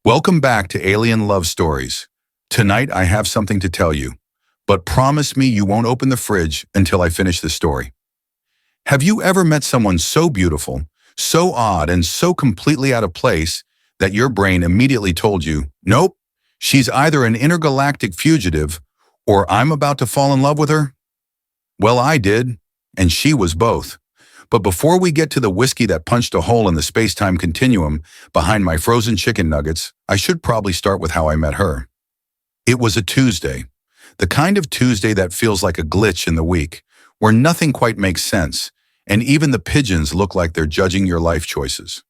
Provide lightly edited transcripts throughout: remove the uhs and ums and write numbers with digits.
Welcome back to Alien Love Stories. Tonight I have something to tell you, but promise me you won't open the fridge until I finish the story. Have you ever met someone so beautiful, so odd, and so completely out of place that your brain immediately told you, nope, she's either an intergalactic fugitive or I'm about to fall in love with her? Well, I did, and she was both. But before we get to the whiskey that punched a hole in the space-time continuum behind my frozen chicken nuggets, I should probably start with how I met her. It was a Tuesday, the kind of Tuesday that feels like a glitch in the week, where nothing quite makes sense, and even the pigeons look like they're judging your life choices.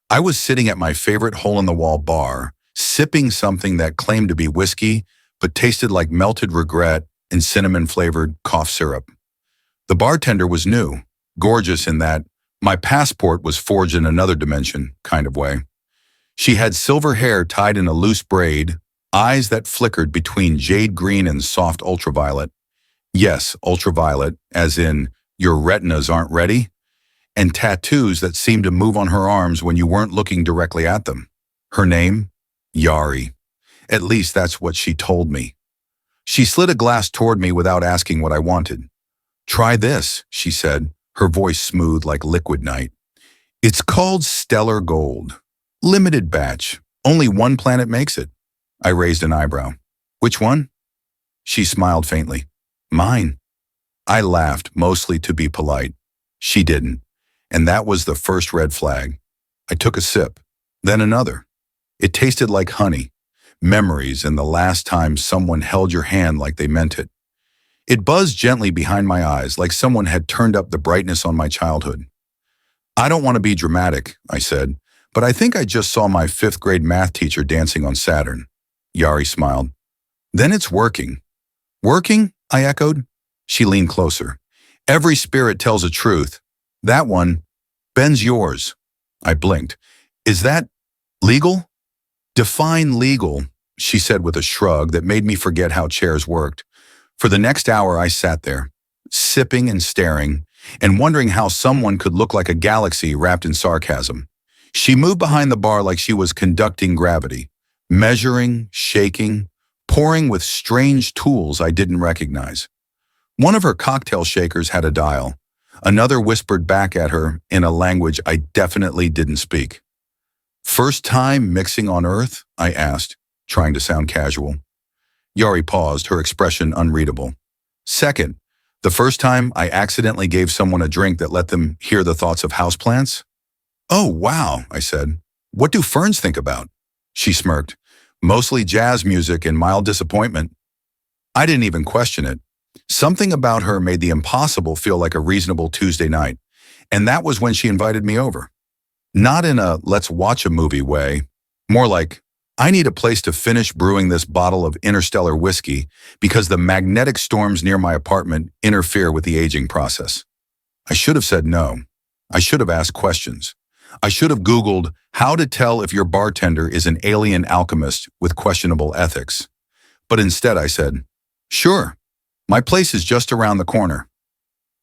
I was sitting at my favorite hole-in-the-wall bar, sipping something that claimed to be whiskey, but tasted like melted regret and cinnamon-flavored cough syrup. The bartender was new. Gorgeous in that my passport was forged in another dimension kind of way. She had silver hair tied in a loose braid, eyes that flickered between jade green and soft ultraviolet. Yes, ultraviolet, as in your retinas aren't ready, and tattoos that seemed to move on her arms when you weren't looking directly at them. Her name? Yari. At least that's what she told me. She slid a glass toward me without asking what I wanted. "Try this," she said, her voice smooth like liquid night. "It's called Stellar Gold. Limited batch. Only one planet makes it." I raised an eyebrow. "Which one?" She smiled faintly. "Mine." I laughed, mostly to be polite. She didn't, and that was the first red flag. I took a sip, then another. It tasted like honey, memories, and the last time someone held your hand like they meant it. It buzzed gently behind my eyes, like someone had turned up the brightness on my childhood. "I don't want to be dramatic," I said, "but I think I just saw my fifth-grade math teacher dancing on Saturn." Yari smiled. "Then it's working." "Working?" I echoed. She leaned closer. "Every spirit tells a truth. That one, Ben's yours." I blinked. "Is that legal?" "Define legal," she said with a shrug that made me forget how chairs worked. For the next hour I sat there, sipping and staring, and wondering how someone could look like a galaxy wrapped in sarcasm. She moved behind the bar like she was conducting gravity, measuring, shaking, pouring with strange tools I didn't recognize. One of her cocktail shakers had a dial. Another whispered back at her in a language I definitely didn't speak. "First time mixing on Earth?" I asked, trying to sound casual. Yari paused, her expression unreadable. "Second, the first time I accidentally gave someone a drink that let them hear the thoughts of houseplants." "Oh, wow," I said. "What do ferns think about?" She smirked. "Mostly jazz music and mild disappointment." I didn't even question it. Something about her made the impossible feel like a reasonable Tuesday night, and that was when she invited me over. Not in a let's watch a movie way, more like, I need a place to finish brewing this bottle of interstellar whiskey because the magnetic storms near my apartment interfere with the aging process. I should have said no. I should have asked questions. I should have Googled how to tell if your bartender is an alien alchemist with questionable ethics. But instead I said, "Sure, my place is just around the corner.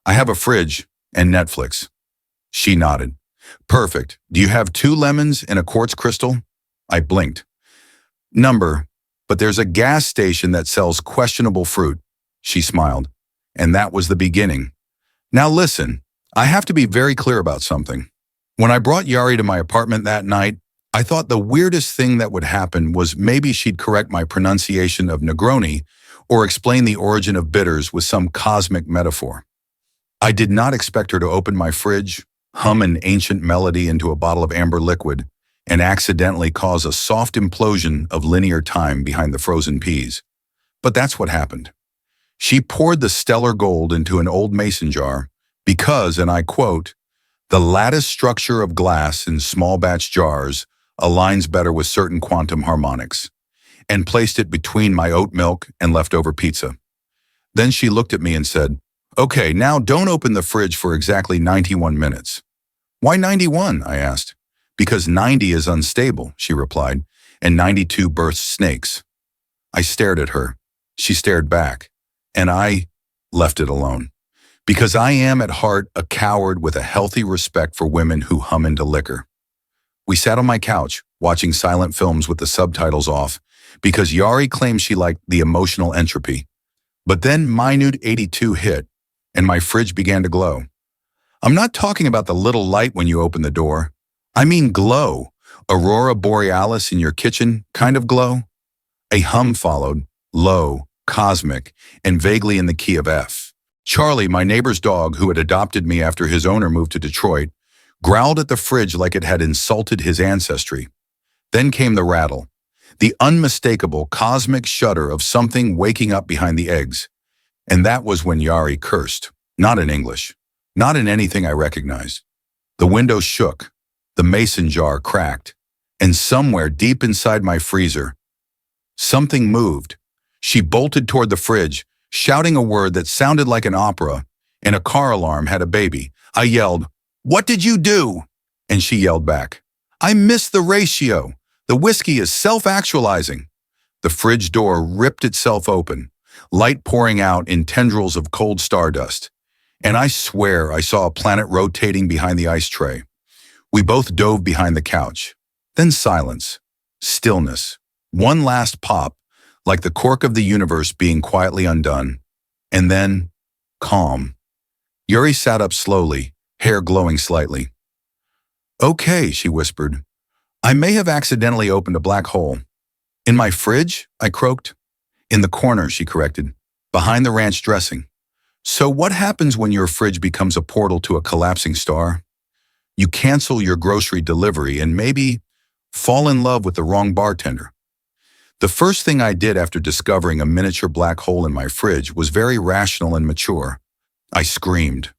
I have a fridge and Netflix." She nodded. "Perfect. Do you have 2 lemons and a quartz crystal?" I blinked. "Number, but there's a gas station that sells questionable fruit." She smiled. And that was the beginning. Now listen, I have to be very clear about something. When I brought Yari to my apartment that night, I thought the weirdest thing that would happen was maybe she'd correct my pronunciation of Negroni or explain the origin of bitters with some cosmic metaphor. I did not expect her to open my fridge, hum an ancient melody into a bottle of amber liquid, and accidentally cause a soft implosion of linear time behind the frozen peas. But that's what happened. She poured the stellar gold into an old mason jar because, and I quote, "the lattice structure of glass in small batch jars aligns better with certain quantum harmonics," and placed it between my oat milk and leftover pizza. Then she looked at me and said, "Okay, now don't open the fridge for exactly 91 minutes. "Why 91? I asked. "Because 90 is unstable," she replied, "and 92 births snakes." I stared at her. She stared back, and I left it alone. Because I am at heart a coward with a healthy respect for women who hum into liquor. We sat on my couch, watching silent films with the subtitles off, because Yari claimed she liked the emotional entropy. But then Minute 82 hit, and my fridge began to glow. I'm not talking about the little light when you open the door. I mean glow. Aurora borealis in your kitchen kind of glow. A hum followed, low, cosmic, and vaguely in the key of F. Charlie, my neighbor's dog who had adopted me after his owner moved to Detroit, growled at the fridge like it had insulted his ancestry. Then came the rattle, the unmistakable cosmic shudder of something waking up behind the eggs. And that was when Yari cursed, not in English, not in anything I recognized. The window shook, the mason jar cracked, and somewhere deep inside my freezer, something moved. She bolted toward the fridge, shouting a word that sounded like an opera, and a car alarm had a baby. I yelled, "What did you do?" And she yelled back, "I missed the ratio. The whiskey is self-actualizing." The fridge door ripped itself open, light pouring out in tendrils of cold stardust. And I swear I saw a planet rotating behind the ice tray. We both dove behind the couch. Then silence, stillness, one last pop, like the cork of the universe being quietly undone. And then, calm. Yuri sat up slowly, hair glowing slightly. "Okay," she whispered. "I may have accidentally opened a black hole." "In my fridge?" I croaked. "In the corner," she corrected, "behind the ranch dressing." "So what happens when your fridge becomes a portal to a collapsing star?" "You cancel your grocery delivery and maybe fall in love with the wrong bartender." The first thing I did after discovering a miniature black hole in my fridge was very rational and mature. I screamed.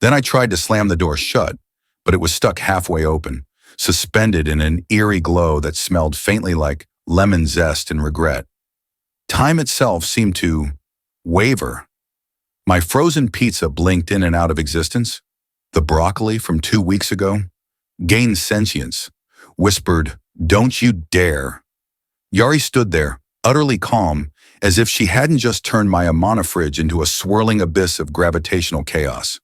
Then I tried to slam the door shut, but it was stuck halfway open, suspended in an eerie glow that smelled faintly like lemon zest and regret. Time itself seemed to waver. My frozen pizza blinked in and out of existence. The broccoli from 2 weeks ago gained sentience, whispered, "Don't you dare." Yari stood there, utterly calm, as if she hadn't just turned my Amana fridge into a swirling abyss of gravitational chaos.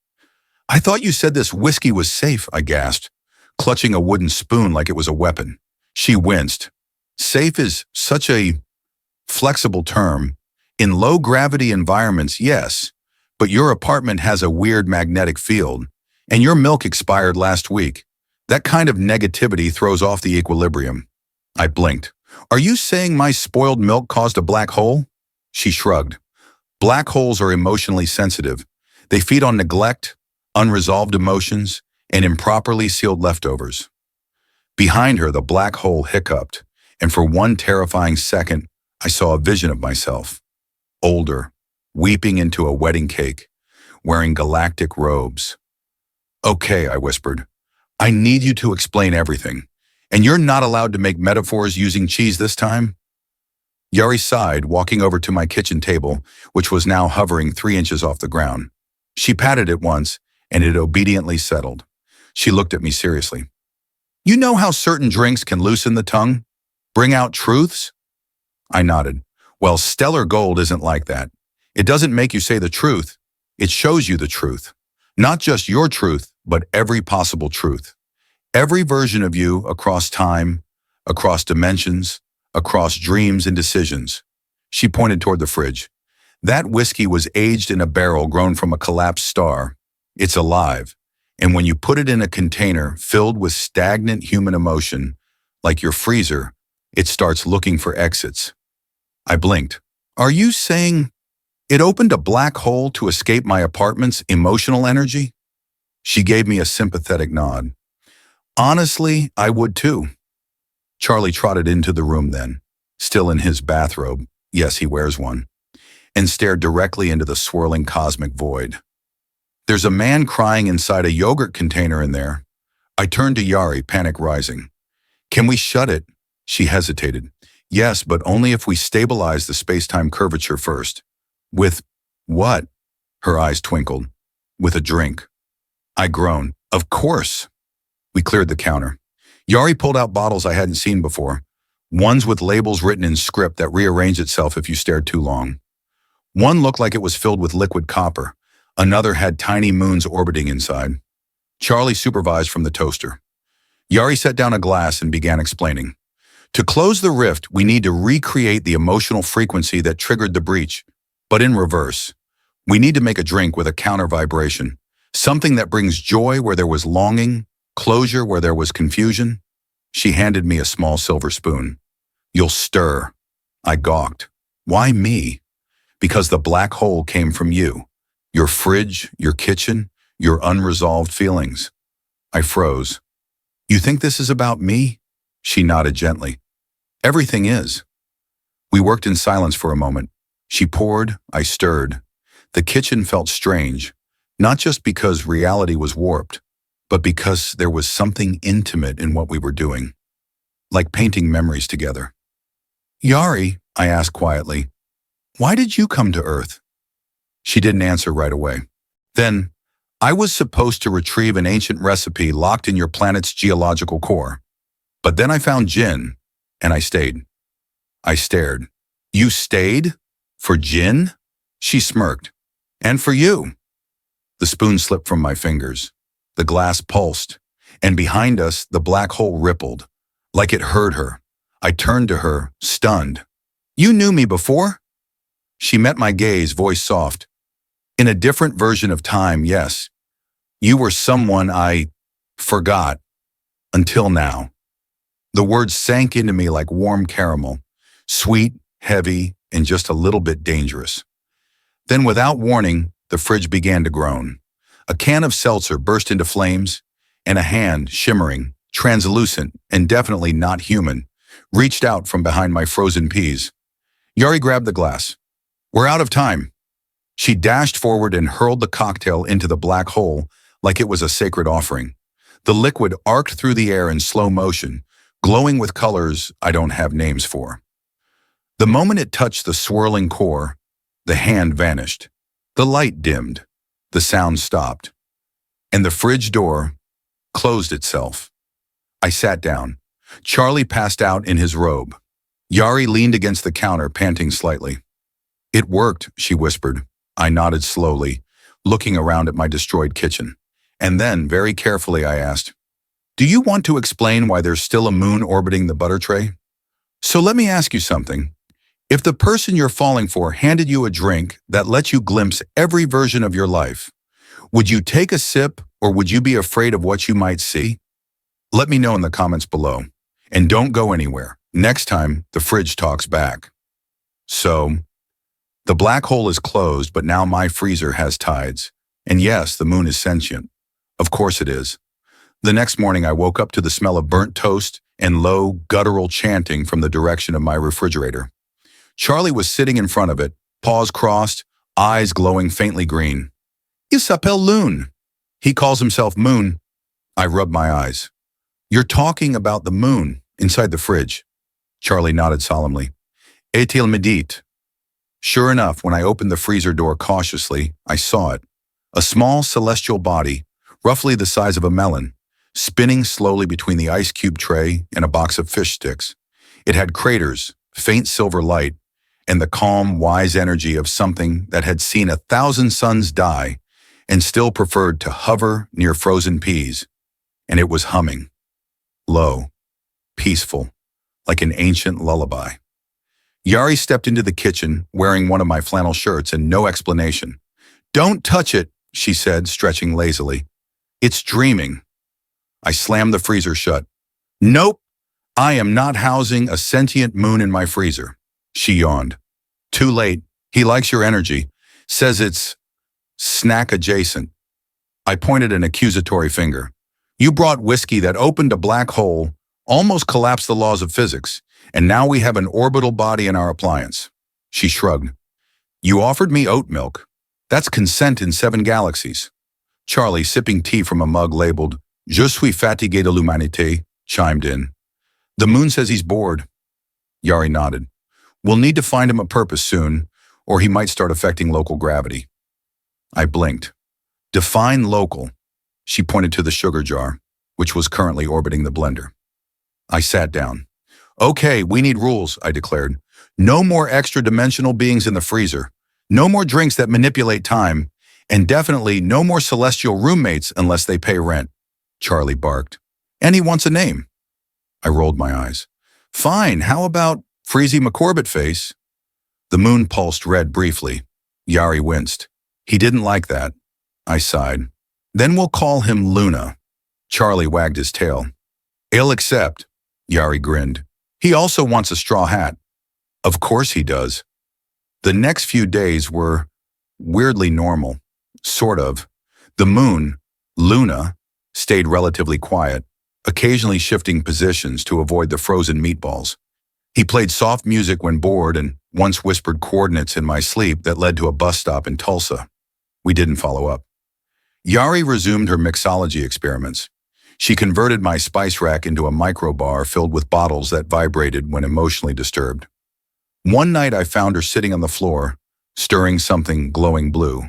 "I thought you said this whiskey was safe," I gasped, clutching a wooden spoon like it was a weapon. She winced. "Safe is such a flexible term. In low-gravity environments, yes, but your apartment has a weird magnetic field, and your milk expired last week. That kind of negativity throws off the equilibrium." I blinked. "Are you saying my spoiled milk caused a black hole?" She shrugged. "Black holes are emotionally sensitive. They feed on neglect, unresolved emotions, and improperly sealed leftovers." Behind her, the black hole hiccuped, and for one terrifying second, I saw a vision of myself. Older, weeping into a wedding cake, wearing galactic robes. "Okay," I whispered. "I need you to explain everything. And you're not allowed to make metaphors using cheese this time?" Yari sighed, walking over to my kitchen table, which was now hovering 3 inches off the ground. She patted it once, and it obediently settled. She looked at me seriously. "You know how certain drinks can loosen the tongue? Bring out truths?" I nodded. "Well, Stellar Gold isn't like that. It doesn't make you say the truth. It shows you the truth. Not just your truth, but every possible truth. Every version of you across time, across dimensions, across dreams and decisions." She pointed toward the fridge. "That whiskey was aged in a barrel grown from a collapsed star. It's alive. And when you put it in a container filled with stagnant human emotion, like your freezer, it starts looking for exits." I blinked. "Are you saying it opened a black hole to escape my apartment's emotional energy?" She gave me a sympathetic nod. "Honestly, I would too." Charlie trotted into the room then, still in his bathrobe, yes, he wears one, and stared directly into the swirling cosmic void. "There's a man crying inside a yogurt container in there." I turned to Yari, panic rising. "Can we shut it?" She hesitated. "Yes, but only if we stabilize the space-time curvature first." "With what?" Her eyes twinkled. "With a drink." I groaned. "Of course." We cleared the counter. Yari pulled out bottles I hadn't seen before, ones with labels written in script that rearranged itself if you stared too long. One looked like it was filled with liquid copper. Another had tiny moons orbiting inside. Charlie supervised from the toaster. Yari set down a glass and began explaining. To close the rift, we need to recreate the emotional frequency that triggered the breach, but in reverse. We need to make a drink with a counter vibration, something that brings joy where there was longing, closure where there was confusion. She handed me a small silver spoon. You'll stir. I gawked. Why me? Because the black hole came from you. Your fridge, your kitchen, your unresolved feelings. I froze. You think this is about me? She nodded gently. Everything is. We worked in silence for a moment. She poured, I stirred. The kitchen felt strange, not just because reality was warped, but because there was something intimate in what we were doing, like painting memories together. Yari, I asked quietly, why did you come to Earth? She didn't answer right away. Then, I was supposed to retrieve an ancient recipe locked in your planet's geological core. But then I found Jinn, and I stayed. I stared. You stayed? For Jinn? She smirked. And for you. The spoon slipped from my fingers. The glass pulsed, and behind us, the black hole rippled, like it heard her. I turned to her, stunned. You knew me before? She met my gaze, voice soft. In a different version of time, yes. You were someone I forgot. Until now. The words sank into me like warm caramel, sweet, heavy, and just a little bit dangerous. Then, without warning, the fridge began to groan. A can of seltzer burst into flames, and a hand, shimmering, translucent, and definitely not human, reached out from behind my frozen peas. Yari grabbed the glass. We're out of time. She dashed forward and hurled the cocktail into the black hole like it was a sacred offering. The liquid arced through the air in slow motion, glowing with colors I don't have names for. The moment it touched the swirling core, the hand vanished. The light dimmed. The sound stopped. And the fridge door closed itself. I sat down. Charlie passed out in his robe. Yari leaned against the counter, panting slightly. It worked, she whispered. I nodded slowly, looking around at my destroyed kitchen. And then, very carefully, I asked, do you want to explain why there's still a moon orbiting the butter tray? So let me ask you something. If the person you're falling for handed you a drink that lets you glimpse every version of your life, would you take a sip or would you be afraid of what you might see? Let me know in the comments below. And don't go anywhere. Next time, the fridge talks back. So, the black hole is closed, but now my freezer has tides. And yes, the moon is sentient. Of course it is. The next morning, I woke up to the smell of burnt toast and low, guttural chanting from the direction of my refrigerator. Charlie was sitting in front of it, paws crossed, eyes glowing faintly green. Il s'appelle Lune. He calls himself Moon. I rubbed my eyes. You're talking about the moon inside the fridge. Charlie nodded solemnly. Et-il me dit? Sure enough, when I opened the freezer door cautiously, I saw it. A small celestial body, roughly the size of a melon, spinning slowly between the ice cube tray and a box of fish sticks. It had craters, faint silver light, and the calm, wise energy of something that had seen 1,000 suns die and still preferred to hover near frozen peas. And it was humming. Low, peaceful, like an ancient lullaby. Yari stepped into the kitchen wearing one of my flannel shirts and no explanation. Don't touch it, she said, stretching lazily. It's dreaming. I slammed the freezer shut. Nope, I am not housing a sentient moon in my freezer. She yawned. Too late. He likes your energy. Says it's snack adjacent. I pointed an accusatory finger. You brought whiskey that opened a black hole, almost collapsed the laws of physics, and now we have an orbital body in our appliance. She shrugged. You offered me oat milk. That's consent in 7 galaxies. Charlie, sipping tea from a mug labeled Je suis fatigué de l'humanité, chimed in. The moon says he's bored. Yari nodded. We'll need to find him a purpose soon, or he might start affecting local gravity. I blinked. Define local. She pointed to the sugar jar, which was currently orbiting the blender. I sat down. Okay, we need rules, I declared. No more extra-dimensional beings in the freezer. No more drinks that manipulate time. And definitely no more celestial roommates unless they pay rent. Charlie barked. And he wants a name. I rolled my eyes. Fine, how about Freezy McCorbett Face? The moon pulsed red briefly. Yari winced. He didn't like that. I sighed. Then we'll call him Luna. Charlie wagged his tail. He'll accept. Yari grinned. He also wants a straw hat. Of course he does. The next few days were weirdly normal. Sort of. The moon, Luna, stayed relatively quiet, occasionally shifting positions to avoid the frozen meatballs. He played soft music when bored and once whispered coordinates in my sleep that led to a bus stop in Tulsa. We didn't follow up. Yari resumed her mixology experiments. She converted my spice rack into a microbar filled with bottles that vibrated when emotionally disturbed. One night I found her sitting on the floor, stirring something glowing blue.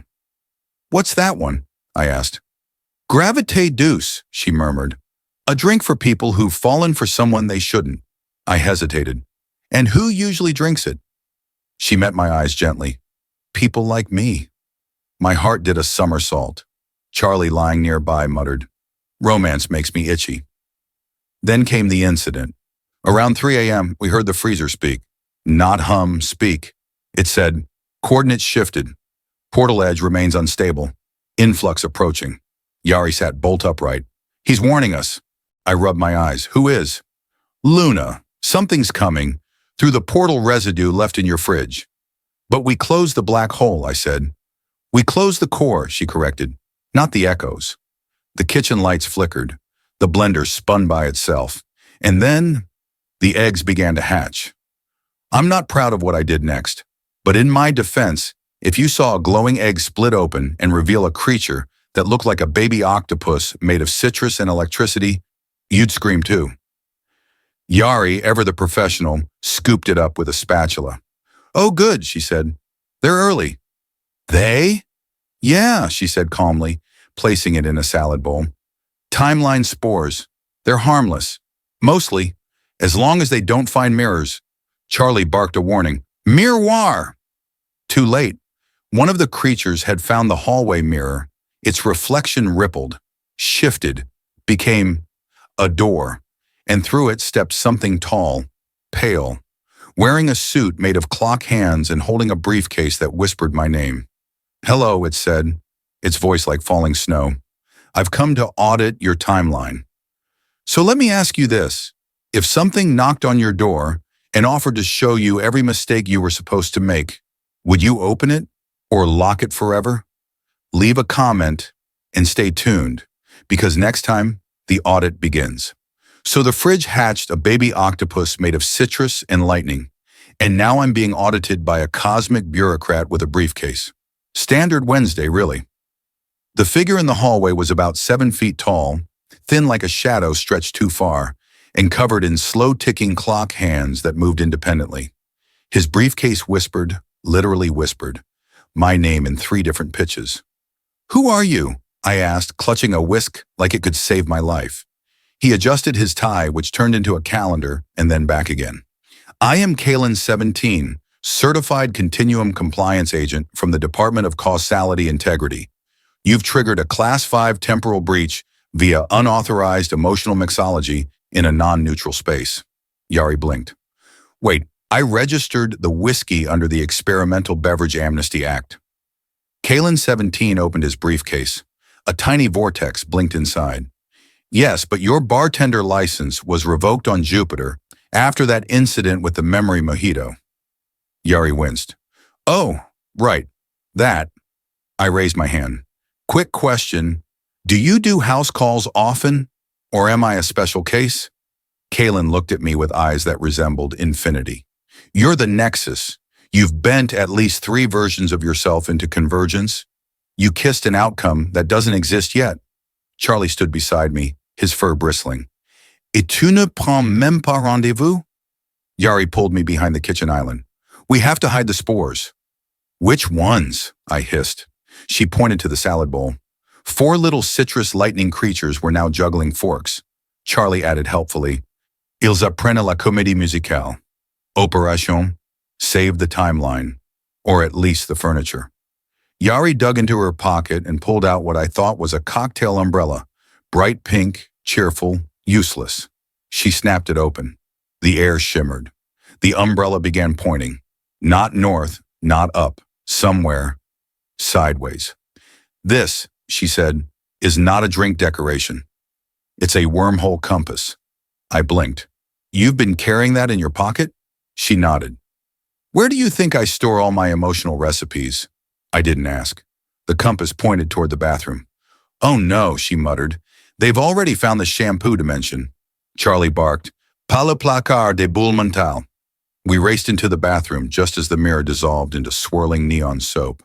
What's that one? I asked. Gravité douce, she murmured. A drink for people who've fallen for someone they shouldn't. I hesitated. And who usually drinks it? She met my eyes gently. People like me. My heart did a somersault. Charlie, lying nearby, muttered, Romance makes me itchy. Then came the incident. Around 3 a.m., we heard the freezer speak. Not hum, speak. It said, coordinates shifted. Portal edge remains unstable. Influx approaching. Yari sat bolt upright. He's warning us. I rubbed my eyes. Who is? Luna. Something's coming. Through the portal residue left in your fridge. But we closed the black hole, I said. We closed the core, she corrected. Not the echoes. The kitchen lights flickered. The blender spun by itself. And then the eggs began to hatch. I'm not proud of what I did next. But in my defense, if you saw a glowing egg split open and reveal a creature that looked like a baby octopus made of citrus and electricity, you'd scream too. Yari, ever the professional, scooped it up with a spatula. Oh, good, she said. They're early. They? Yeah, she said calmly, placing it in a salad bowl. Timeline spores. They're harmless. Mostly, as long as they don't find mirrors. Charlie barked a warning. Miroir! Too late. One of the creatures had found the hallway mirror. Its reflection rippled, shifted, became a door, and through it stepped something tall, pale, wearing a suit made of clock hands and holding a briefcase that whispered my name. Hello, it said, its voice like falling snow. I've come to audit your timeline. So let me ask you this. If something knocked on your door and offered to show you every mistake you were supposed to make, would you open it or lock it forever? Leave a comment and stay tuned, because next time, the audit begins. So the fridge hatched a baby octopus made of citrus and lightning, and now I'm being audited by a cosmic bureaucrat with a briefcase. Standard Wednesday, really. The figure in the hallway was about 7 feet tall, thin like a shadow stretched too far, and covered in slow-ticking clock hands that moved independently. His briefcase whispered, literally whispered, my name in 3 different pitches. Who are you? I asked, clutching a whisk like it could save my life. He adjusted his tie, which turned into a calendar, and then back again. I am Kalen 17, Certified Continuum Compliance Agent from the Department of Causality Integrity. You've triggered a Class 5 temporal breach via unauthorized emotional mixology in a non-neutral space. Yari blinked. Wait, I registered the whiskey under the Experimental Beverage Amnesty Act. Kalen 17 opened his briefcase. A tiny vortex blinked inside. Yes, but your bartender license was revoked on Jupiter after that incident with the memory mojito. Yari winced. Oh, right, that. I raised my hand. Quick question. Do you do house calls often, or am I a special case? Kalen looked at me with eyes that resembled infinity. You're the nexus. You've bent at least 3 versions of yourself into convergence. You kissed an outcome that doesn't exist yet. Charlie stood beside me, his fur bristling. Et tu ne prends même pas rendezvous? Yari pulled me behind the kitchen island. We have to hide the spores. Which ones? I hissed. She pointed to the salad bowl. 4 little citrus lightning creatures were now juggling forks. Charlie added helpfully, Ils apprennent la comédie musicale. Opération, save the timeline, or at least the furniture. Yari dug into her pocket and pulled out what I thought was a cocktail umbrella, bright pink, cheerful, Useless. She snapped it open. The air shimmered. The umbrella began pointing. Not north, not up. Somewhere. Sideways. This, she said, is not a drink decoration. It's a wormhole compass. I blinked. You've been carrying that in your pocket? She nodded. Where do you think I store all my emotional recipes? I didn't ask. The compass pointed toward the bathroom. Oh no, she muttered. They've already found the shampoo dimension. Charlie barked. Pas le placard des boules mentales. We raced into the bathroom just as the mirror dissolved into swirling neon soap.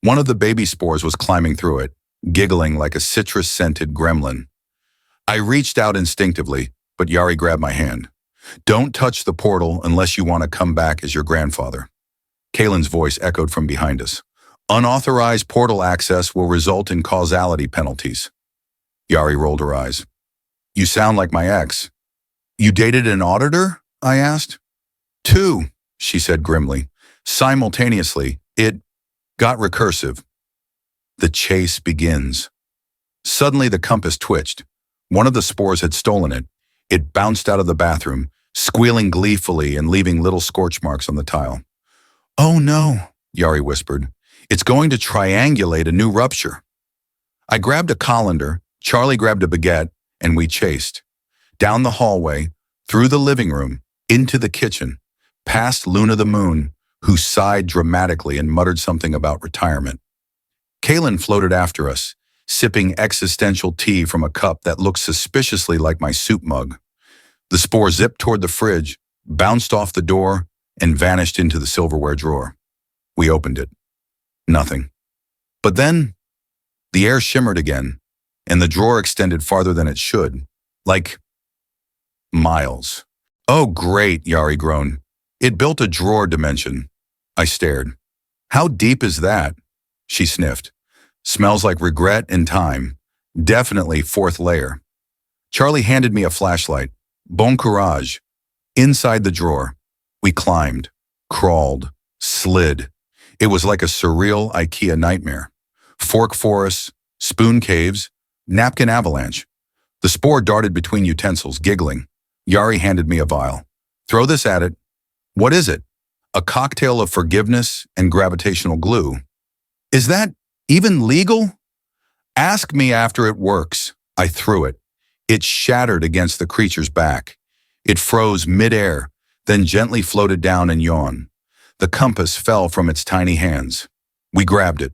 One of the baby spores was climbing through it, giggling like a citrus-scented gremlin. I reached out instinctively, but Yari grabbed my hand. Don't touch the portal unless you want to come back as your grandfather. Kaylin's voice echoed from behind us. Unauthorized portal access will result in causality penalties. Yari rolled her eyes. You sound like my ex. You dated an auditor? I asked. 2, she said grimly. Simultaneously, it got recursive. The chase begins. Suddenly the compass twitched. One of the spores had stolen it. It bounced out of the bathroom, squealing gleefully and leaving little scorch marks on the tile. Oh no, Yari whispered. It's going to triangulate a new rupture. I grabbed a colander, Charlie grabbed a baguette, and we chased. Down the hallway, through the living room, into the kitchen, past Luna the Moon, who sighed dramatically and muttered something about retirement. Kaylin floated after us, sipping existential tea from a cup that looked suspiciously like my soup mug. The spore zipped toward the fridge, bounced off the door, and vanished into the silverware drawer. We opened it. Nothing. But then, the air shimmered again, and the drawer extended farther than it should, like miles. Oh, great, Yari groaned. It built a drawer dimension. I stared. How deep is that? She sniffed. Smells like regret and time. Definitely 4th layer. Charlie handed me a flashlight. Bon courage. Inside the drawer, we climbed, crawled, slid. It was like a surreal IKEA nightmare. Fork forests, spoon caves, napkin avalanche. The spore darted between utensils, giggling. Yari handed me a vial. Throw this at it. What is it? A cocktail of forgiveness and gravitational glue. Is that even legal? Ask me after it works. I threw it. It shattered against the creature's back. It froze midair, then gently floated down and yawned. The compass fell from its tiny hands. We grabbed it.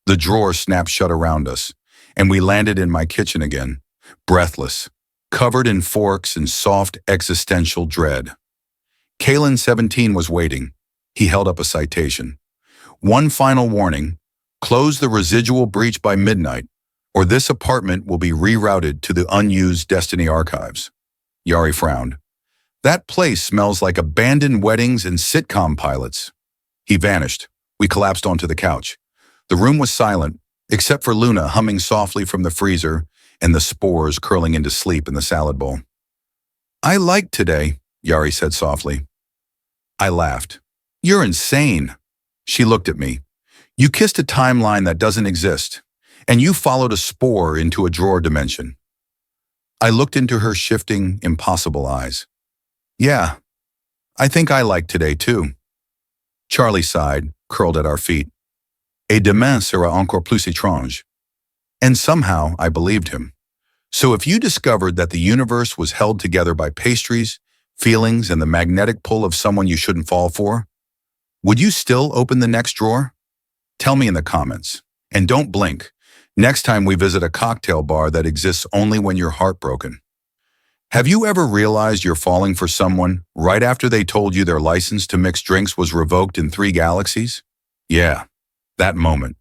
The drawer snapped shut around us, and we landed in my kitchen again, breathless, covered in forks and soft existential dread. Kaylin, 17, was waiting. He held up a citation. One final warning. Close the residual breach by midnight, or this apartment will be rerouted to the unused Destiny archives. Yari frowned. That place smells like abandoned weddings and sitcom pilots. He vanished. We collapsed onto the couch. The room was silent, except for Luna humming softly from the freezer and the spores curling into sleep in the salad bowl. I liked today, Yari said softly. I laughed. You're insane. She looked at me. You kissed a timeline that doesn't exist, and you followed a spore into a drawer dimension. I looked into her shifting, impossible eyes. Yeah, I think I liked today too. Charlie sighed, curled at our feet. Et demain sera encore plus étrange. And somehow I believed him. So if you discovered that the universe was held together by pastries, feelings, and the magnetic pull of someone you shouldn't fall for, would you still open the next drawer? Tell me in the comments. And don't blink. Next time we visit a cocktail bar that exists only when you're heartbroken. Have you ever realized you're falling for someone right after they told you their license to mix drinks was revoked in 3 galaxies? Yeah, that moment.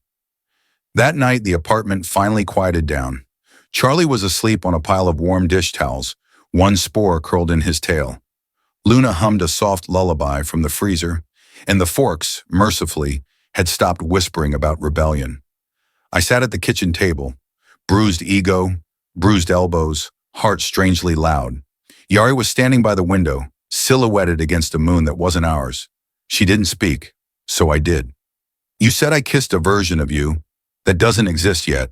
That night, the apartment finally quieted down. Charlie was asleep on a pile of warm dish towels, one spore curled in his tail. Luna hummed a soft lullaby from the freezer, and the forks, mercifully, had stopped whispering about rebellion. I sat at the kitchen table, bruised ego, bruised elbows, heart strangely loud. Yari was standing by the window, silhouetted against a moon that wasn't ours. She didn't speak, so I did. You said I kissed a version of you that doesn't exist yet.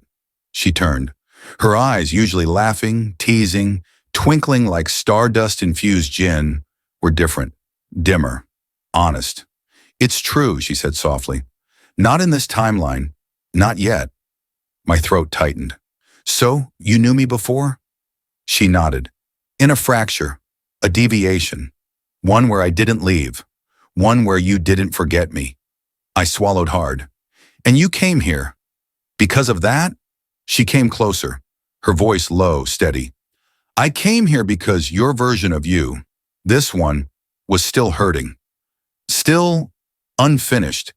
She turned, her eyes usually laughing, teasing, twinkling like stardust-infused gin, were different, dimmer, honest. It's true, she said softly. Not in this timeline. Not yet. My throat tightened. So, you knew me before? She nodded. In a fracture, a deviation, one where I didn't leave, one where you didn't forget me. I swallowed hard. And you came here. Because of that? She came closer, her voice low, steady. I came here because your version of you, this one, was still hurting. Still unfinished.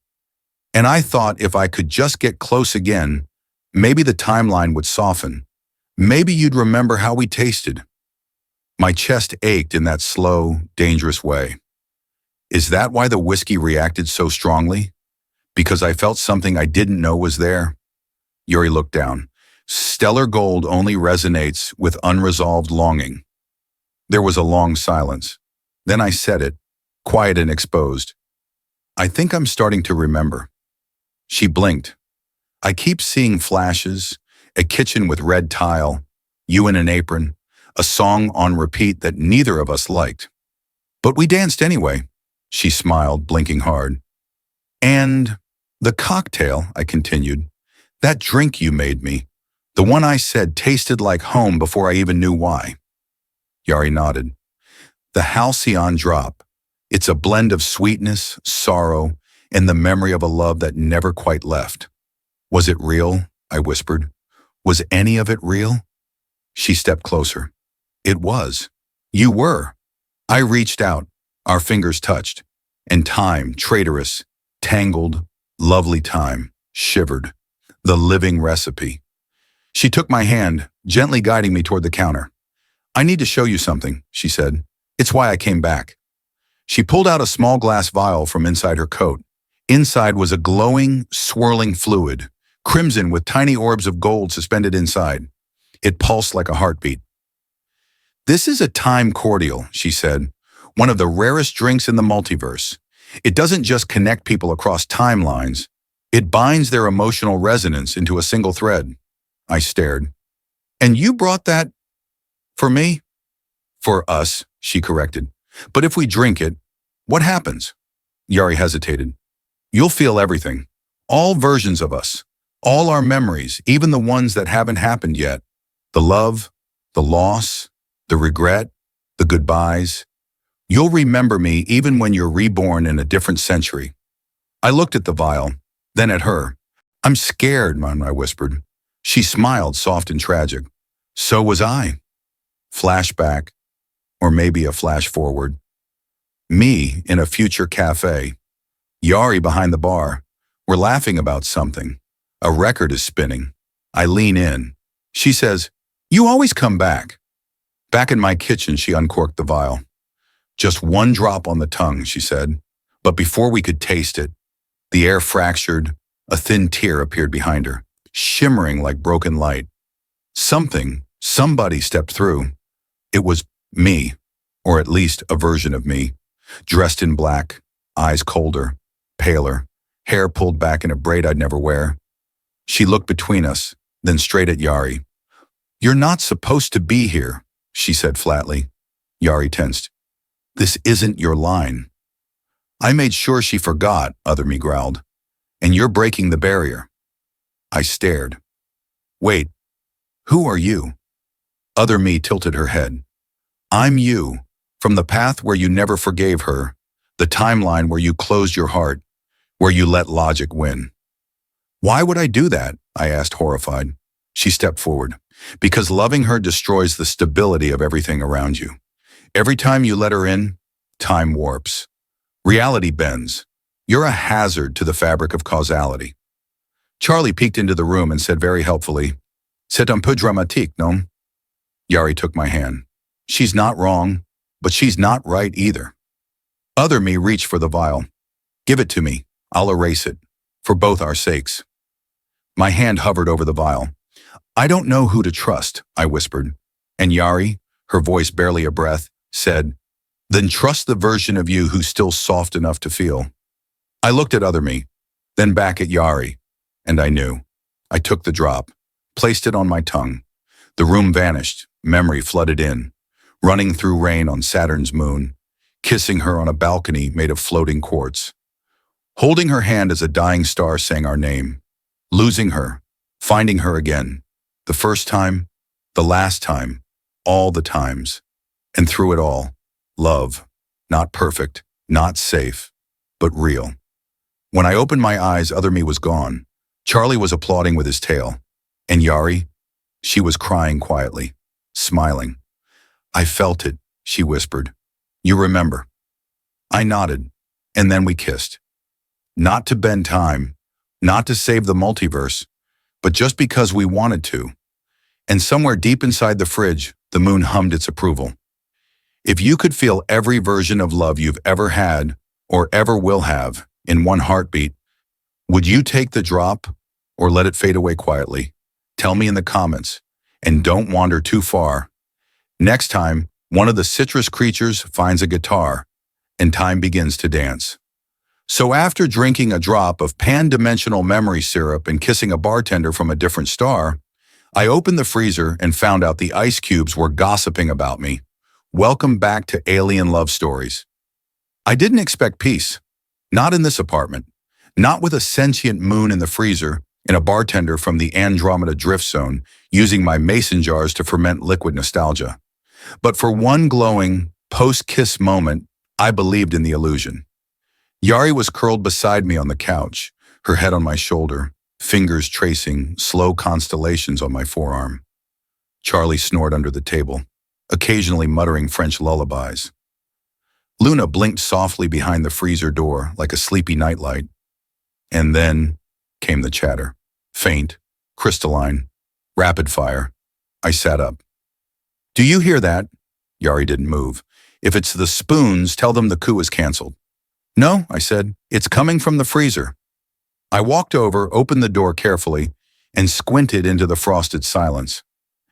And I thought if I could just get close again, maybe the timeline would soften. Maybe you'd remember how we tasted. My chest ached in that slow, dangerous way. Is that why the whiskey reacted so strongly? Because I felt something I didn't know was there? Yuri looked down. Stellar gold only resonates with unresolved longing. There was a long silence. Then I said it, quiet and exposed. I think I'm starting to remember. She blinked. I keep seeing flashes, a kitchen with red tile, you in an apron, a song on repeat that neither of us liked. But we danced anyway. She smiled, blinking hard. And the cocktail, I continued, that drink you made me, the one I said tasted like home before I even knew why. Yari nodded. The Halcyon drop. It's a blend of sweetness, sorrow, and the memory of a love that never quite left. Was it real? I whispered. Was any of it real? She stepped closer. It was. You were. I reached out. Our fingers touched. And time, traitorous, tangled, lovely time, shivered. The living recipe. She took my hand, gently guiding me toward the counter. I need to show you something, she said. It's why I came back. She pulled out a small glass vial from inside her coat. Inside was a glowing, swirling fluid, crimson with tiny orbs of gold suspended inside. It pulsed like a heartbeat. This is a time cordial, she said, one of the rarest drinks in the multiverse. It doesn't just connect people across timelines. It binds their emotional resonance into a single thread. I stared. And you brought that for me? For us, she corrected. But if we drink it, what happens? Yari hesitated. You'll feel everything. All versions of us. All our memories, even the ones that haven't happened yet. The love, the loss, the regret, the goodbyes. You'll remember me even when you're reborn in a different century. I looked at the vial, then at her. I'm scared, man, I whispered. She smiled, soft and tragic. So was I. Flashback, or maybe a flash forward. Me in a future cafe. Yari behind the bar. We're laughing about something. A record is spinning. I lean in. She says, you always come back. Back in my kitchen, she uncorked the vial. Just one drop on the tongue, she said. But before we could taste it, the air fractured. A thin tear appeared behind her, shimmering like broken light. Somebody stepped through. It was me, or at least a version of me, dressed in black, eyes colder, paler, hair pulled back in a braid I'd never wear. She looked between us, then straight at Yari. You're not supposed to be here, she said flatly. Yari tensed. This isn't your line. I made sure she forgot, other me growled. And you're breaking the barrier. I stared. Wait, who are you? Other me tilted her head. I'm you, from the path where you never forgave her, the timeline where you closed your heart, where you let logic win. Why would I do that? I asked, horrified. She stepped forward. Because loving her destroys the stability of everything around you. Every time you let her in, time warps. Reality bends. You're a hazard to the fabric of causality. Charlie peeked into the room and said very helpfully, C'est un peu dramatique, non? Yari took my hand. She's not wrong, but she's not right either. Other me reached for the vial. Give it to me. I'll erase it. For both our sakes. My hand hovered over the vial. I don't know who to trust, I whispered. And Yari, her voice barely a breath, said, Then trust the version of you who's still soft enough to feel. I looked at Other me, then back at Yari, and I knew. I took the drop, placed it on my tongue. The room vanished, memory flooded in. running through rain on Saturn's moon, kissing her on a balcony made of floating quartz, holding her hand as a dying star sang our name, losing her, finding her again, the first time, the last time, all the times, and through it all, love, not perfect, not safe, but real. When I opened my eyes, other me was gone. Charlie was applauding with his tail, and Yari, she was crying quietly, smiling. I felt it, she whispered. You remember. I nodded, and then we kissed. Not to bend time, not to save the multiverse, but just because we wanted to. And somewhere deep inside the fridge, the moon hummed its approval. If you could feel every version of love you've ever had, or ever will have, in one heartbeat, would you take the drop, or let it fade away quietly? Tell me in the comments, and don't wander too far. Next time, one of the citrus creatures finds a guitar, and time begins to dance. So after drinking a drop of pan-dimensional memory syrup and kissing a bartender from a different star, I opened the freezer and found out the ice cubes were gossiping about me. Welcome back to Alien Love Stories. I didn't expect peace. Not in this apartment. Not with a sentient moon in the freezer and a bartender from the Andromeda Drift Zone using my mason jars to ferment liquid nostalgia. But for one glowing, post-kiss moment, I believed in the illusion. Yari was curled beside me on the couch, her head on my shoulder, fingers tracing slow constellations on my forearm. Charlie snored under the table, occasionally muttering French lullabies. Luna blinked softly behind the freezer door like a sleepy nightlight. And then came the chatter. Faint, crystalline, rapid fire. I sat up. Do you hear that? Yari didn't move. If it's the spoons, tell them the coup is canceled. No, I said. It's coming from the freezer. I walked over, opened the door carefully, and squinted into the frosted silence.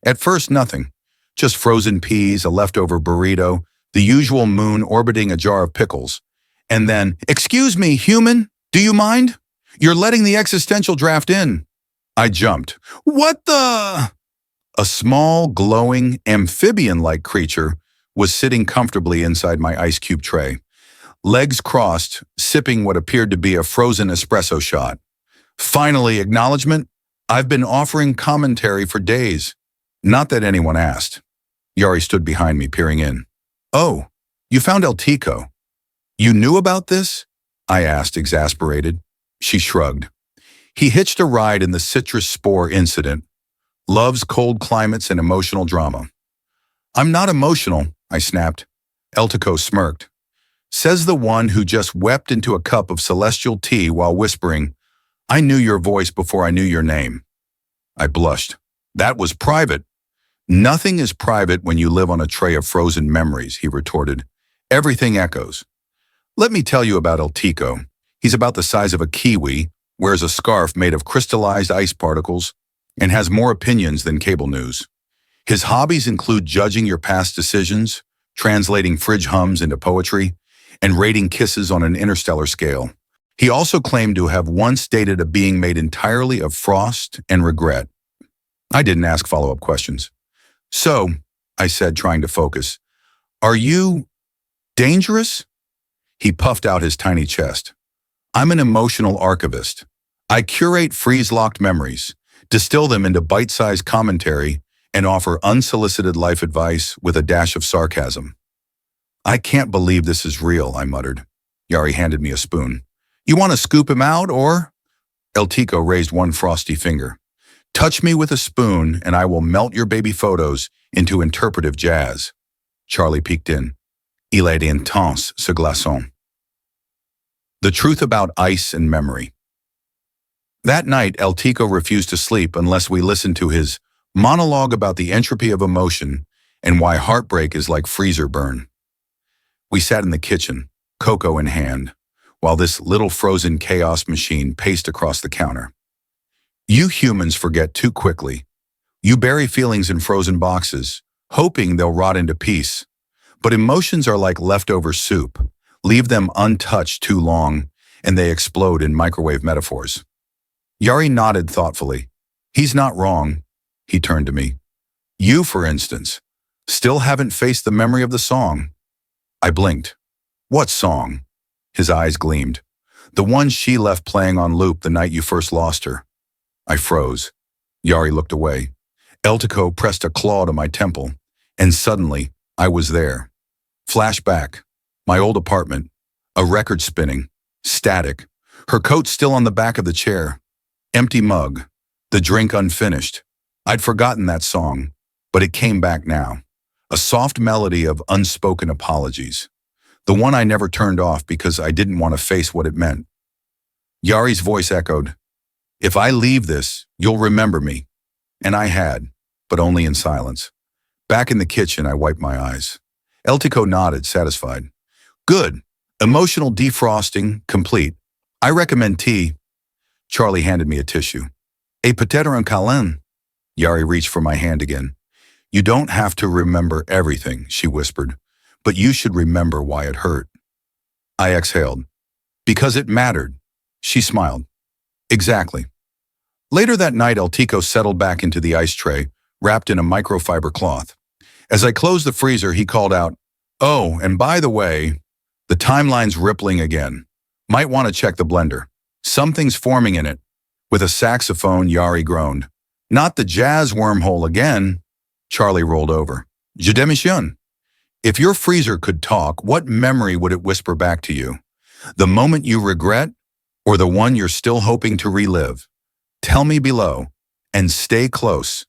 At first, nothing. Just frozen peas, a leftover burrito, the usual moon orbiting a jar of pickles. And then, excuse me, human, do you mind? You're letting the existential draft in. I jumped. What the? A small, glowing, amphibian-like creature was sitting comfortably inside my ice cube tray, legs crossed, sipping what appeared to be a frozen espresso shot. Finally, acknowledgement. I've been offering commentary for days. Not that anyone asked. Yari stood behind me, peering in. Oh, you found El Tico. You knew about this? I asked, exasperated. She shrugged. He hitched a ride in the citrus spore incident. Loves cold climates and emotional drama. I'm not emotional, I snapped. El Tico smirked. Says the one who just wept into a cup of celestial tea while whispering, I knew your voice before I knew your name. I blushed. That was private. Nothing is private when you live on a tray of frozen memories, he retorted. Everything echoes. Let me tell you about El Tico. He's about the size of a kiwi, wears a scarf made of crystallized ice particles, and has more opinions than cable news. His hobbies include judging your past decisions, translating fridge hums into poetry, and rating kisses on an interstellar scale. He also claimed to have once dated a being made entirely of frost and regret. I didn't ask follow-up questions. So, I said, trying to focus, are you dangerous? He puffed out his tiny chest. I'm an emotional archivist. I curate freeze-locked memories, distill them into bite-sized commentary, and offer unsolicited life advice with a dash of sarcasm. I can't believe this is real, I muttered. Yari handed me a spoon. You want to scoop him out, or? El Tico raised one frosty finger. Touch me with a spoon, and I will melt your baby photos into interpretive jazz. Charlie peeked in. Il est intense, ce glaçon. The truth about ice and memory. That night, El Tico refused to sleep unless we listened to his monologue about the entropy of emotion and why heartbreak is like freezer burn. We sat in the kitchen, cocoa in hand, while this little frozen chaos machine paced across the counter. You humans forget too quickly. You bury feelings in frozen boxes, hoping they'll rot into peace. But emotions are like leftover soup. Leave them untouched too long, and they explode in microwave metaphors. Yari nodded thoughtfully. He's not wrong. He turned to me. You, for instance. Still haven't faced the memory of the song. I blinked. What song? His eyes gleamed. The one she left playing on loop the night you first lost her. I froze. Yari looked away. Eltico pressed a claw to my temple, and suddenly I was there. Flashback. My old apartment. A record spinning. Static. Her coat still on the back of the chair. Empty mug. The drink unfinished. I'd forgotten that song, but it came back now. A soft melody of unspoken apologies. The one I never turned off because I didn't want to face what it meant. Yari's voice echoed, "If I leave this, you'll remember me." And I had, but only in silence. Back in the kitchen, I wiped my eyes. Eltico nodded, satisfied. "Good. Emotional defrosting, complete. I recommend tea." Charlie handed me a tissue. "A peut-être un câlin." Yari reached for my hand again. "You don't have to remember everything," she whispered, "but you should remember why it hurt." I exhaled. "Because it mattered." She smiled. "Exactly." Later that night, Eltico settled back into the ice tray, wrapped in a microfiber cloth. As I closed the freezer, he called out, "Oh, and by the way, the timeline's rippling again. Might want to check the blender. Something's forming in it." With a saxophone, Yari groaned. "Not the jazz wormhole again." Charlie rolled over. "Je démissionne." If your freezer could talk, what memory would it whisper back to you? The moment you regret, or the one you're still hoping to relive? Tell me below, and stay close.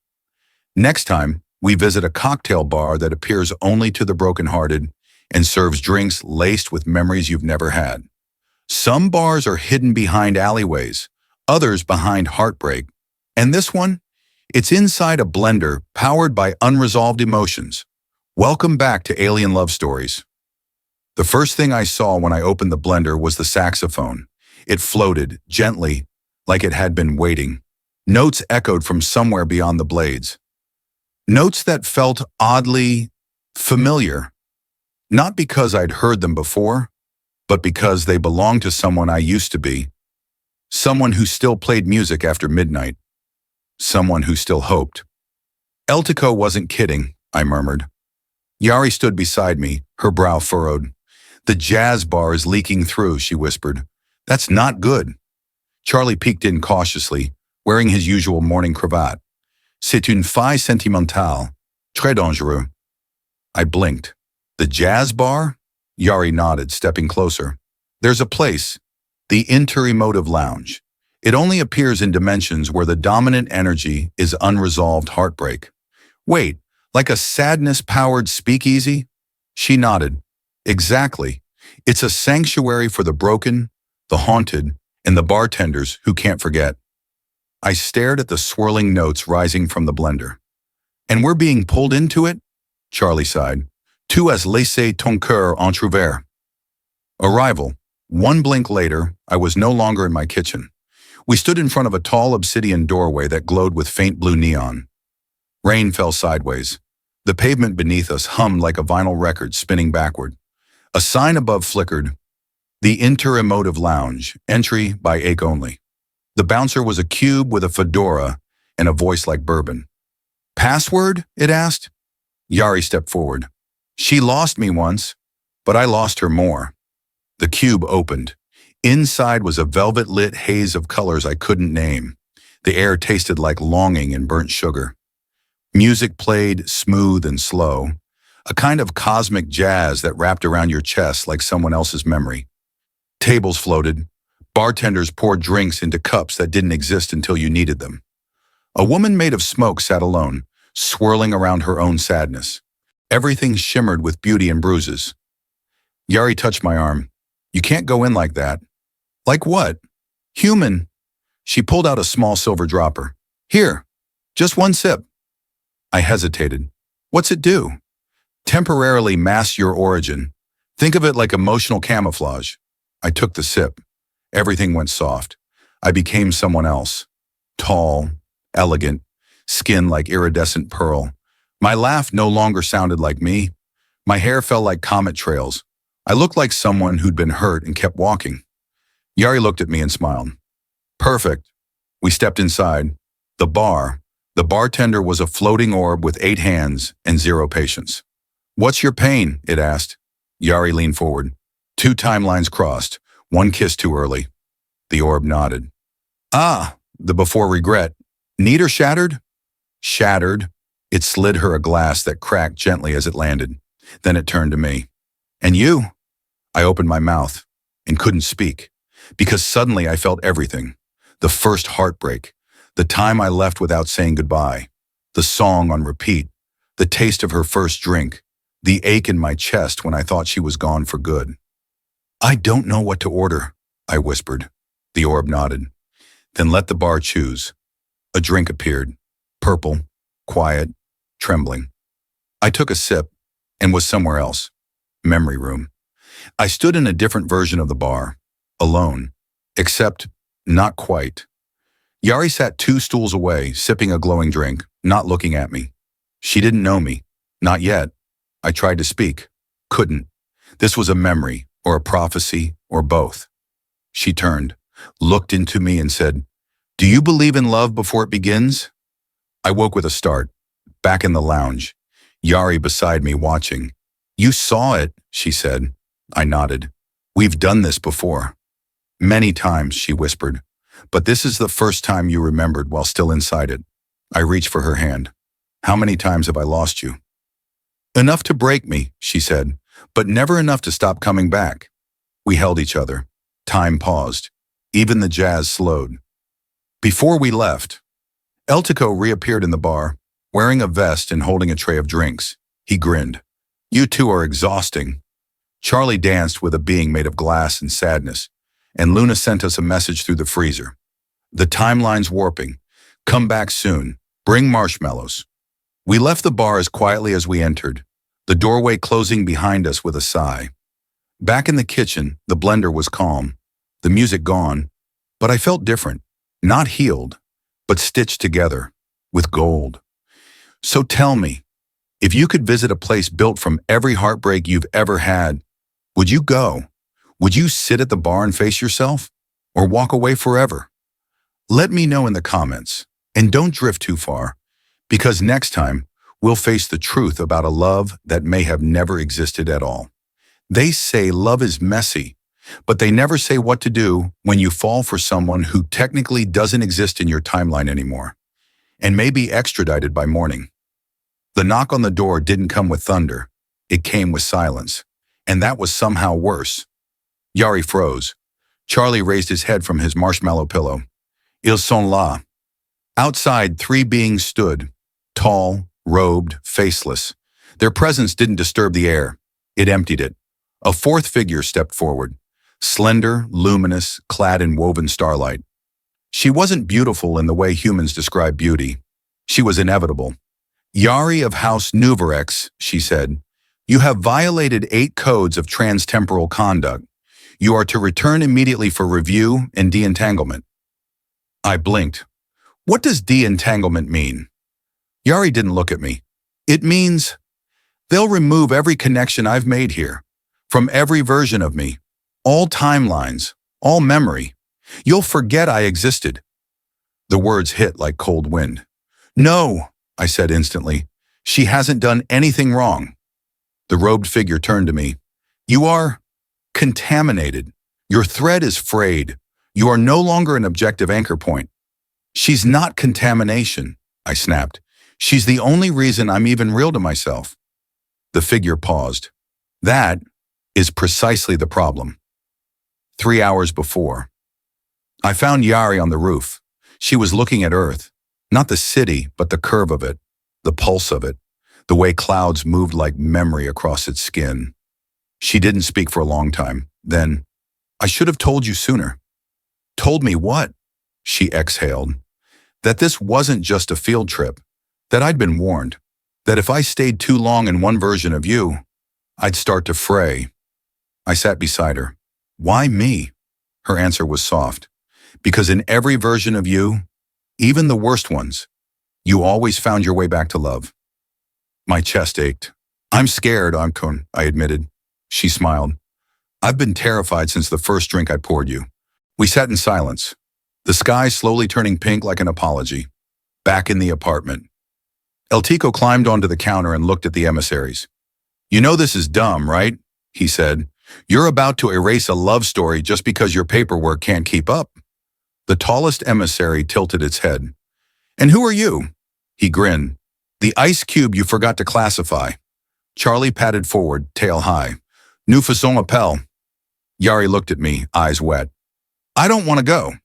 Next time, we visit a cocktail bar that appears only to the brokenhearted and serves drinks laced with memories you've never had. Some bars are hidden behind alleyways, others behind heartbreak. And this one? It's inside a blender powered by unresolved emotions. Welcome back to Alien Love Stories. The first thing I saw when I opened the blender was the saxophone. It floated, gently, like it had been waiting. Notes echoed from somewhere beyond the blades. Notes that felt oddly familiar. Not because I'd heard them before, but because they belonged to someone I used to be. Someone who still played music after midnight. Someone who still hoped. "Eltico wasn't kidding," I murmured. Yari stood beside me, her brow furrowed. "The jazz bar is leaking through," she whispered. "That's not good." Charlie peeked in cautiously, wearing his usual morning cravat. "C'est une faille sentimentale. Très dangereux." I blinked. "The jazz bar?" Yari nodded, stepping closer. "There's a place, the Inter-Emotive Lounge. It only appears in dimensions where the dominant energy is unresolved heartbreak." "Wait, like a sadness-powered speakeasy?" She nodded. "Exactly. It's a sanctuary for the broken, the haunted, and the bartenders who can't forget." I stared at the swirling notes rising from the blender. "And we're being pulled into it?" Charlie sighed. "Tu as laissé ton cœur entrouvert." Arrival. One blink later, I was no longer in my kitchen. We stood in front of a tall obsidian doorway that glowed with faint blue neon. Rain fell sideways. The pavement beneath us hummed like a vinyl record spinning backward. A sign above flickered. "The Inter-Emotive Lounge, entry by Ake only." The bouncer was a cube with a fedora and a voice like bourbon. "Password?" it asked. Yari stepped forward. "She lost me once, but I lost her more." The cube opened. Inside was a velvet-lit haze of colors I couldn't name. The air tasted like longing and burnt sugar. Music played, smooth and slow, a kind of cosmic jazz that wrapped around your chest like someone else's memory. Tables floated. Bartenders poured drinks into cups that didn't exist until you needed them. A woman made of smoke sat alone, swirling around her own sadness. Everything shimmered with beauty and bruises. Yari touched my arm. "You can't go in like that." "Like what?" "Human." She pulled out a small silver dropper. "Here, just one sip." I hesitated. "What's it do?" "Temporarily mask your origin. Think of it like emotional camouflage." I took the sip. Everything went soft. I became someone else. Tall, elegant, skin like iridescent pearl. My laugh no longer sounded like me. My hair felt like comet trails. I looked like someone who'd been hurt and kept walking. Yari looked at me and smiled. "Perfect." We stepped inside. The bar, The bartender was a floating orb with 8 hands and 0 patience. "What's your pain?" it asked. Yari leaned forward. "2 timelines crossed. 1 kiss too early." The orb nodded. "Ah, the before regret. Neat or shattered?" "Shattered." It slid her a glass that cracked gently as it landed. Then it turned to me. "And you?" I opened my mouth and couldn't speak, because suddenly I felt everything. The first heartbreak, the time I left without saying goodbye, the song on repeat, the taste of her first drink, the ache in my chest when I thought she was gone for good. "I don't know what to order," I whispered. The orb nodded. "Then let the bar choose." A drink appeared, purple, quiet, trembling. I took a sip and was somewhere else. Memory room. I stood in a different version of the bar, alone, except not quite. Yari sat 2 stools away, sipping a glowing drink, not looking at me. She didn't know me. Not yet. I tried to speak. Couldn't. This was a memory, or a prophecy, or both. She turned, looked into me and said, "Do you believe in love before it begins?" I woke with a start, back in the lounge. Yari beside me watching. "You saw it," she said. I nodded. "We've done this before." "Many times," she whispered. "But this is the first time you remembered while still inside it." I reached for her hand. "How many times have I lost you?" "Enough to break me," she said, "but never enough to stop coming back." We held each other. Time paused. Even the jazz slowed. Before we left, Eltico reappeared in the bar, wearing a vest and holding a tray of drinks. He grinned. "You two are exhausting." Charlie danced with a being made of glass and sadness, and Luna sent us a message through the freezer. "The timeline's warping. Come back soon. Bring marshmallows." We left the bar as quietly as we entered, the doorway closing behind us with a sigh. Back in the kitchen, the blender was calm, the music gone, but I felt different, not healed, but stitched together, with gold. So tell me, if you could visit a place built from every heartbreak you've ever had, would you go? Would you sit at the bar and face yourself? Or walk away forever? Let me know in the comments, and don't drift too far, because next time, we'll face the truth about a love that may have never existed at all. They say love is messy, but they never say what to do when you fall for someone who technically doesn't exist in your timeline anymore, and may be extradited by morning. The knock on the door didn't come with thunder. It came with silence, and that was somehow worse. Yari froze. Charlie raised his head from his marshmallow pillow. "Ils sont là." Outside, 3 beings stood, tall, robed, faceless. Their presence didn't disturb the air. It emptied it. A 4th figure stepped forward, slender, luminous, clad in woven starlight. She wasn't beautiful in the way humans describe beauty. She was inevitable. "Yari of House Nuvarex," she said, "you have violated 8 codes of transtemporal conduct. You are to return immediately for review and de-entanglement." I blinked. "What does de-entanglement mean?" Yari didn't look at me. "It means they'll remove every connection I've made here, from every version of me, all timelines, all memory. You'll forget I existed." The words hit like cold wind. "No," I said instantly. "She hasn't done anything wrong." The robed figure turned to me. "You are contaminated. Your thread is frayed. You are no longer an objective anchor point." "She's not contamination," I snapped. "She's the only reason I'm even real to myself." The figure paused. "That is precisely the problem." 3 hours before, I found Yari on the roof. She was looking at Earth, not the city, but the curve of it, the pulse of it, the way clouds moved like memory across its skin. She didn't speak for a long time. Then, "I should have told you sooner." "Told me what?" She exhaled. "That this wasn't just a field trip, that I'd been warned, that if I stayed too long in one version of you, I'd start to fray." I sat beside her. "Why me?" Her answer was soft. "Because in every version of you, even the worst ones, you always found your way back to love." My chest ached. "I'm scared, Ankun," I admitted. She smiled. "I've been terrified since the first drink I poured you." We sat in silence, the sky slowly turning pink like an apology. Back in the apartment. El Tico climbed onto the counter and looked at the emissaries. "You know this is dumb, right?" he said. "You're about to erase a love story just because your paperwork can't keep up." The tallest emissary tilted its head. "And who are you?" He grinned. "The ice cube you forgot to classify." Charlie patted forward, tail high. "Nous faisons appel." Yari looked at me, eyes wet. "I don't want to go."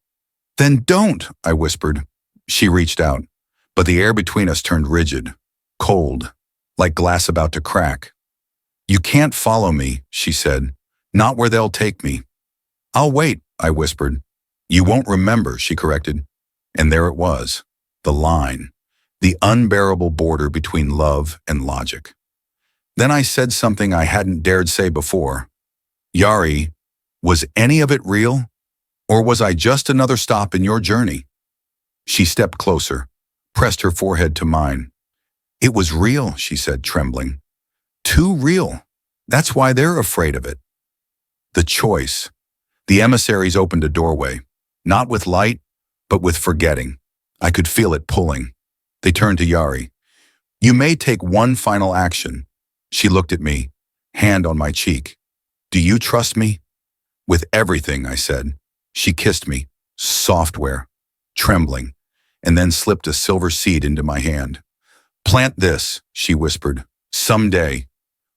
"Then don't," I whispered. She reached out, but the air between us turned rigid, cold, like glass about to crack. "You can't follow me," she said. "Not where they'll take me." "I'll wait," I whispered. "You won't remember," she corrected. And there it was, the line, the unbearable border between love and logic. Then I said something I hadn't dared say before. "Yari, was any of it real? Or was I just another stop in your journey?" She stepped closer, pressed her forehead to mine. "It was real," she said, trembling. "Too real. That's why they're afraid of it." The choice. The emissaries opened a doorway, not with light, but with forgetting. I could feel it pulling. They turned to Yari. "You may take one final action." She looked at me, hand on my cheek. "Do you trust me?" "With everything," I said. She kissed me, software, trembling, and then slipped a silver seed into my hand. "Plant this," she whispered, "someday,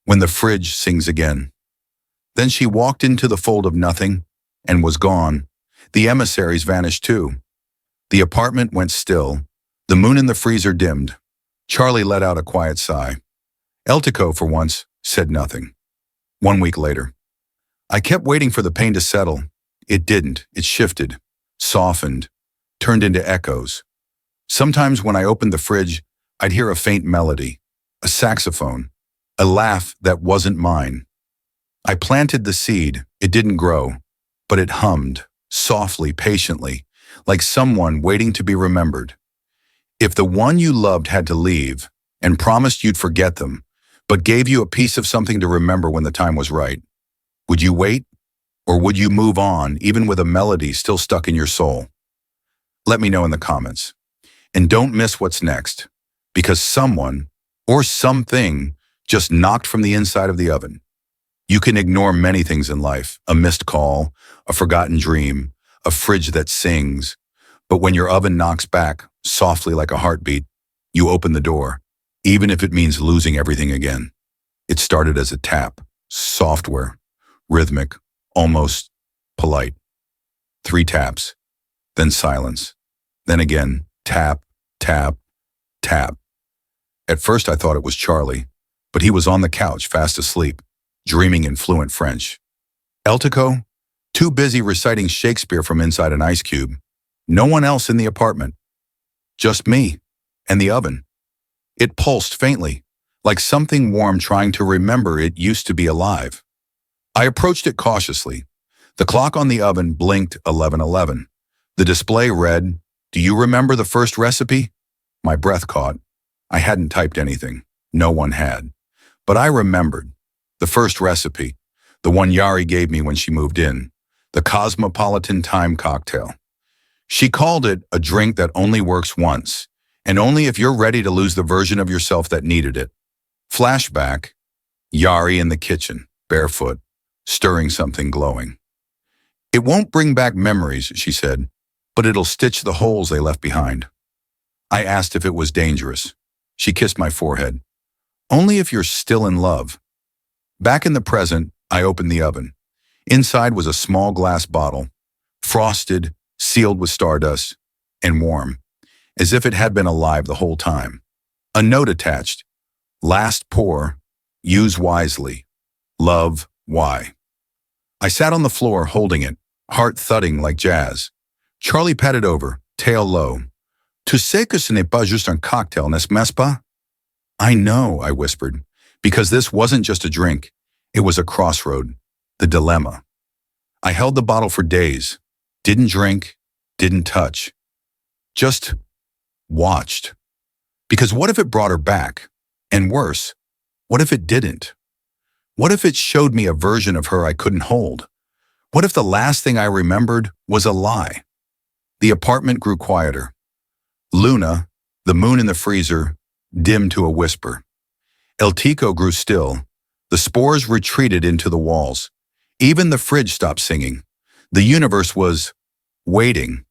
when the fridge sings again." Then she walked into the fold of nothing and was gone. The emissaries vanished too. The apartment went still. The moon in the freezer dimmed. Charlie let out a quiet sigh. El Tico, for once, said nothing. 1 week later. I kept waiting for the pain to settle. It didn't. It shifted, softened, turned into echoes. Sometimes when I opened the fridge, I'd hear a faint melody, a saxophone, a laugh that wasn't mine. I planted the seed. It didn't grow, but it hummed, softly, patiently, like someone waiting to be remembered. If the one you loved had to leave and promised you'd forget them, but gave you a piece of something to remember when the time was right, would you wait? Or would you move on, even with a melody still stuck in your soul? Let me know in the comments. And don't miss what's next, because someone or something just knocked from the inside of the oven. You can ignore many things in life, a missed call, a forgotten dream, a fridge that sings. But when your oven knocks back, softly like a heartbeat, you open the door, even if it means losing everything again. It started as a tap, software, rhythmic, almost polite. 3 taps, then silence, then again, tap, tap, tap. At first I thought it was Charlie, but he was on the couch, fast asleep, dreaming in fluent French. El Tico, too busy reciting Shakespeare from inside an ice cube. No one else in the apartment. Just me and the oven. It pulsed faintly, like something warm trying to remember it used to be alive. I approached it cautiously. The clock on the oven blinked 11:11. The display read, "Do you remember the first recipe?" My breath caught. I hadn't typed anything. No one had. But I remembered. The first recipe, the one Yari gave me when she moved in, the Cosmopolitan Time cocktail. She called it a drink that only works once, and only if you're ready to lose the version of yourself that needed it. Flashback, Yari in the kitchen, barefoot, stirring something glowing. "It won't bring back memories," she said, "but it'll stitch the holes they left behind." I asked if it was dangerous. She kissed my forehead. "Only if you're still in love." Back in the present, I opened the oven. Inside was a small glass bottle, frosted, sealed with stardust, and warm, as if it had been alive the whole time. A note attached. "Last pour. Use wisely. Love, why?" I sat on the floor holding it, heart thudding like jazz. Charlie patted over, tail low. "Tu sais que ce n'est pas juste un cocktail, n'est-ce pas?" "I know," I whispered, because this wasn't just a drink. It was a crossroad, the dilemma. I held the bottle for days, didn't drink, didn't touch, just watched. Because what if it brought her back? And worse, what if it didn't? What if it showed me a version of her I couldn't hold? What if the last thing I remembered was a lie? The apartment grew quieter. Luna, The moon in the freezer dimmed to a whisper. El Tico grew still. The spores retreated into the walls. Even the fridge stopped singing. The universe was waiting,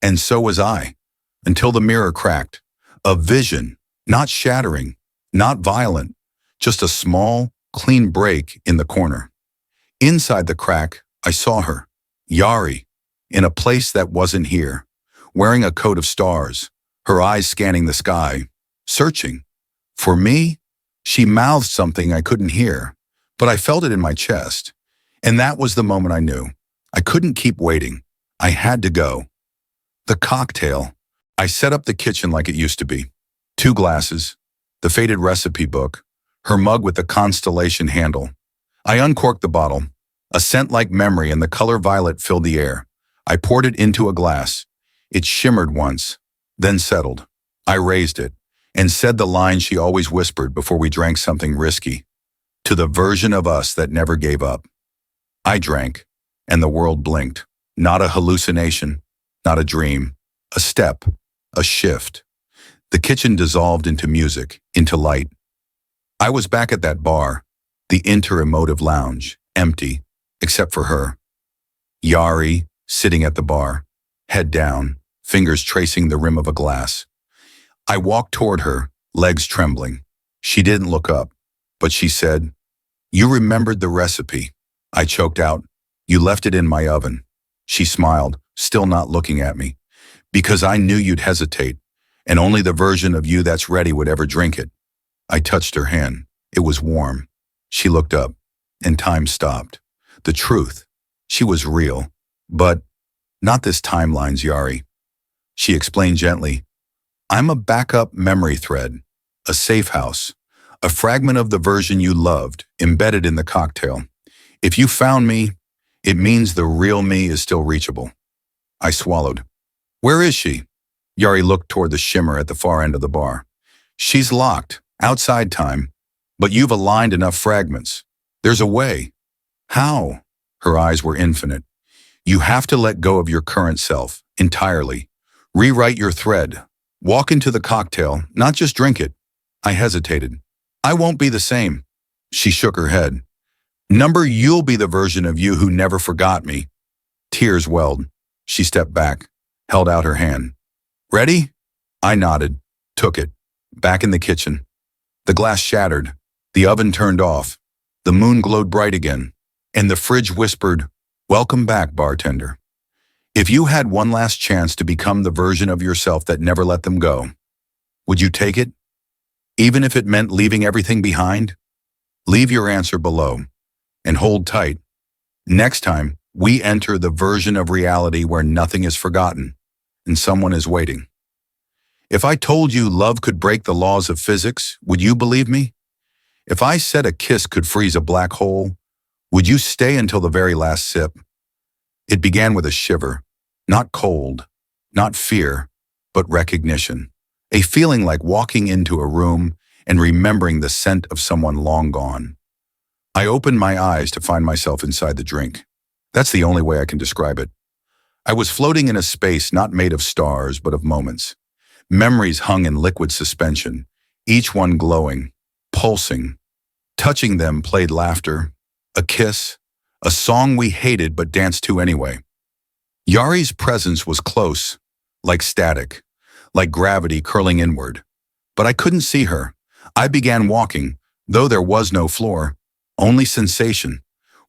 and so was I, until the mirror cracked. A vision, not shattering, not violent, just a small, clean break in the corner. Inside the crack, I saw her, Yari, in a place that wasn't here, wearing a coat of stars, her eyes scanning the sky, searching. For me, she mouthed something I couldn't hear, but I felt it in my chest. And that was the moment I knew. I couldn't keep waiting. I had to go. The cocktail. I set up the kitchen like it used to be. 2 glasses, the faded recipe book, her mug with the constellation handle. I uncorked the bottle. A scent like memory and the color violet filled the air. I poured it into a glass. It shimmered once, then settled. I raised it and said the line she always whispered before we drank something risky. To the version of us that never gave up. I drank, and the world blinked. Not a hallucination, not a dream. A step, a shift. The kitchen dissolved into music, into light. I was back at that bar, the inter-emotive lounge, empty, except for her. Yari, sitting at the bar, head down, fingers tracing the rim of a glass. I walked toward her, legs trembling. She didn't look up, but she said, "You remembered the recipe." I choked out, "You left it in my oven." She smiled, still not looking at me. "Because I knew you'd hesitate, and only the version of you that's ready would ever drink it." I touched her hand. It was warm. She looked up, and time stopped. The truth. She was real. But not this timeline's Yari. She explained gently, "I'm a backup memory thread, a safe house, a fragment of the version you loved, embedded in the cocktail. If you found me, it means the real me is still reachable." I swallowed. "Where is she?" Yari looked toward the shimmer at the far end of the bar. "She's locked, outside time, but you've aligned enough fragments. There's a way." "How?" Her eyes were infinite. "You have to let go of your current self, entirely. Rewrite your thread. Walk into the cocktail, not just drink it." I hesitated. "I won't be the same." She shook her head. You'll be the version of you who never forgot me." Tears welled. She stepped back, held out her hand. "Ready?" I nodded, took it. Back in the kitchen. The glass shattered. The oven turned off. The moon glowed bright again. And the fridge whispered, "Welcome back, bartender. If you had one last chance to become the version of yourself that never let them go, would you take it? Even if it meant leaving everything behind? Leave your answer below. And hold tight. Next time, we enter the version of reality where nothing is forgotten, and someone is waiting. If I told you love could break the laws of physics, would you believe me? If I said a kiss could freeze a black hole, would you stay until the very last sip? It began with a shiver, not cold, not fear, but recognition. A feeling like walking into a room and remembering the scent of someone long gone. I opened my eyes to find myself inside the drink. That's the only way I can describe it. I was floating in a space not made of stars, but of moments. Memories hung in liquid suspension, each one glowing, pulsing. Touching them played laughter, a kiss, a song we hated but danced to anyway. Yari's presence was close, like static, like gravity curling inward. But I couldn't see her. I began walking, though there was no floor, only sensation.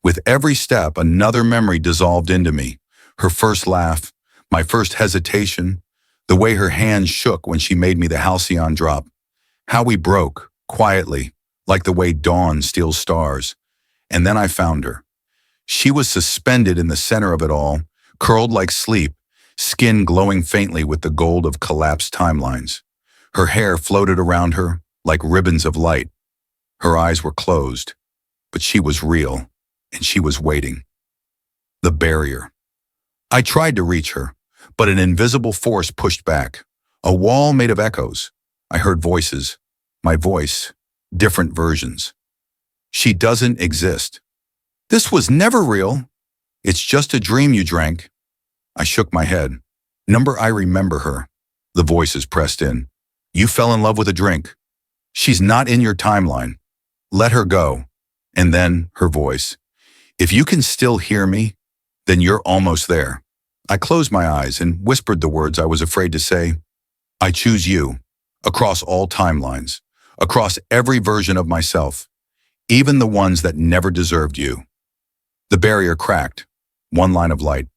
With every step, another memory dissolved into me. Her first laugh, my first hesitation, the way her hand shook when she made me the halcyon drop. How we broke, quietly, like the way dawn steals stars. And then I found her. She was suspended in the center of it all, curled like sleep, skin glowing faintly with the gold of collapsed timelines. Her hair floated around her like ribbons of light. Her eyes were closed, but she was real, and she was waiting. The barrier. I tried to reach her, but an invisible force pushed back. A wall made of echoes. I heard voices. My voice. Different versions. "She doesn't exist. This was never real. It's just a dream you drank." I shook my head. I remember her." The voices pressed in. You fell in love with a drink. She's not in your timeline. Let her go. And then her voice. If you can still hear me, then you're almost there. I closed my eyes and whispered the words I was afraid to say. I choose you, across all timelines, across every version of myself, even the ones that never deserved you. The barrier cracked, one line of light,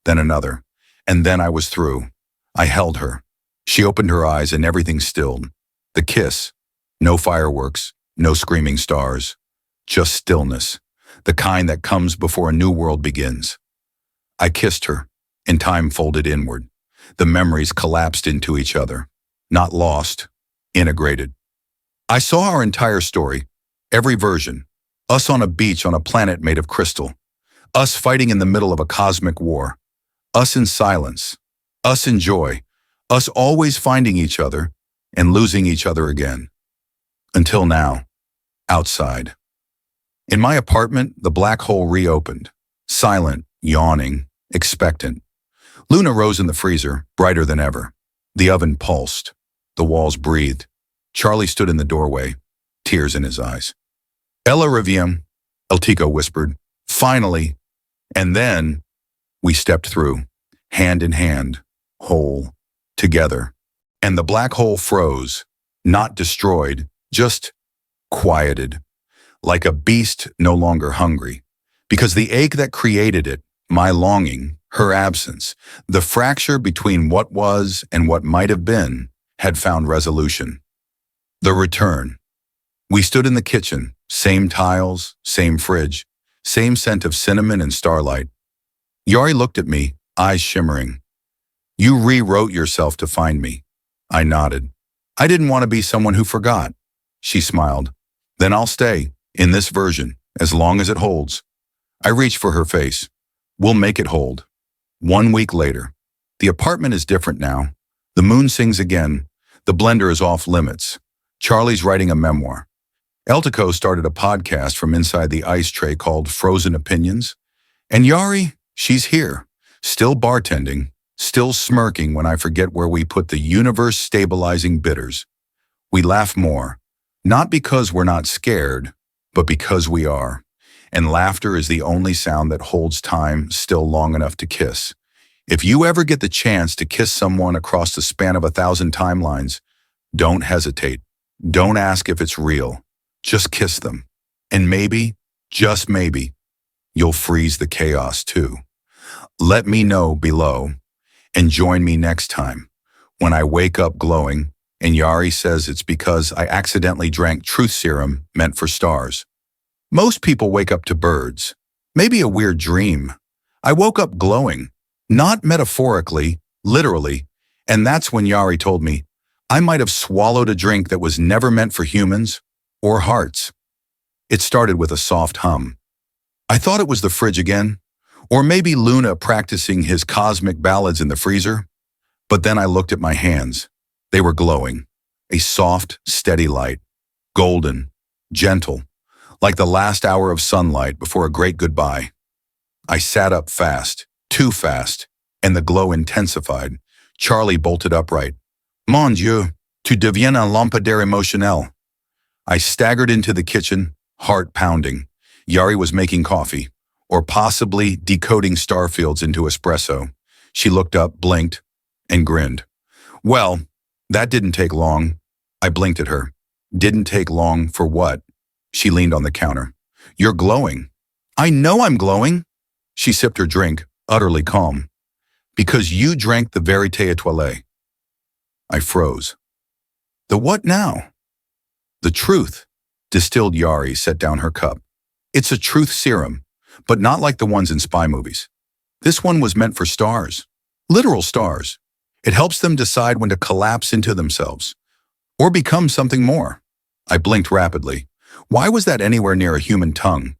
then another, and then I was through. I held her. She opened her eyes and everything stilled. The kiss, no fireworks, no screaming stars, just stillness, the kind that comes before a new world begins. I kissed her, and time folded inward. The memories collapsed into each other, not lost, integrated. I saw our entire story, every version, us on a beach on a planet made of crystal, us fighting in the middle of a cosmic war, us in silence, us in joy, us always finding each other and losing each other again. Until now, outside. In my apartment, the black hole reopened, silent, yawning, expectant. Luna rose in the freezer, brighter than ever. The oven pulsed. The walls breathed. Charlie stood in the doorway, tears in his eyes. Ella reviem, El Tico whispered. Finally. And then we stepped through, hand in hand, whole, together. And the black hole froze, not destroyed, just quieted, like a beast no longer hungry. Because the ache that created it, my longing, her absence, the fracture between what was and what might have been, had found resolution. The return. We stood in the kitchen, same tiles, same fridge, same scent of cinnamon and starlight. Yari looked at me, eyes shimmering. You rewrote yourself to find me. I nodded. I didn't want to be someone who forgot. She smiled. Then I'll stay, in this version, as long as it holds. I reached for her face. We'll make it hold. 1 week later. The apartment is different now. The moon sings again. The blender is off limits. Charlie's writing a memoir. Eltico started a podcast from inside the ice tray called Frozen Opinions. And Yari, she's here, still bartending, still smirking when I forget where we put the universe-stabilizing bitters. We laugh more, not because we're not scared, but because we are. And laughter is the only sound that holds time still long enough to kiss. If you ever get the chance to kiss someone across the span of 1,000 timelines, don't hesitate. Don't ask if it's real. Just kiss them. And maybe, just maybe, you'll freeze the chaos too. Let me know below and join me next time when I wake up glowing and Yari says it's because I accidentally drank truth serum meant for stars. Most people wake up to birds, maybe a weird dream. I woke up glowing, not metaphorically, literally, and that's when Yari told me I might have swallowed a drink that was never meant for humans or hearts. It started with a soft hum. I thought it was the fridge again, or maybe Luna practicing his cosmic ballads in the freezer. But then I looked at my hands. They were glowing, a soft, steady light, golden, gentle, like the last hour of sunlight before a great goodbye. I sat up fast, too fast, and the glow intensified. Charlie bolted upright. Mon Dieu, tu deviens un lampadaire émotionnel. I staggered into the kitchen, heart pounding. Yari was making coffee, or possibly decoding starfields into espresso. She looked up, blinked, and grinned. Well, that didn't take long. I blinked at her. Didn't take long for what? She leaned on the counter. You're glowing. I know I'm glowing. She sipped her drink, utterly calm. Because you drank the vérité étoilée. I froze. The what now? The truth, distilled Yari, set down her cup. It's a truth serum, but not like the ones in spy movies. This one was meant for stars, literal stars. It helps them decide when to collapse into themselves, or become something more. I blinked rapidly. Why was that anywhere near a human tongue?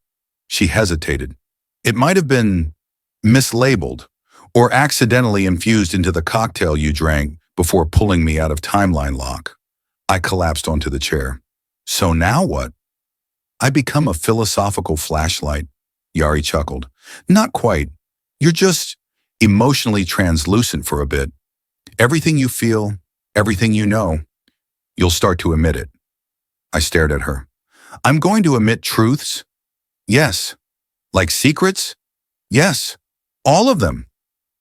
She hesitated. It might have been mislabeled, or accidentally infused into the cocktail you drank before pulling me out of timeline lock. I collapsed onto the chair. So now what? I become a philosophical flashlight, Yari chuckled. Not quite. You're just emotionally translucent for a bit. Everything you feel, everything you know, you'll start to emit it. I stared at her. I'm going to emit truths? Yes. Like secrets? Yes. All of them.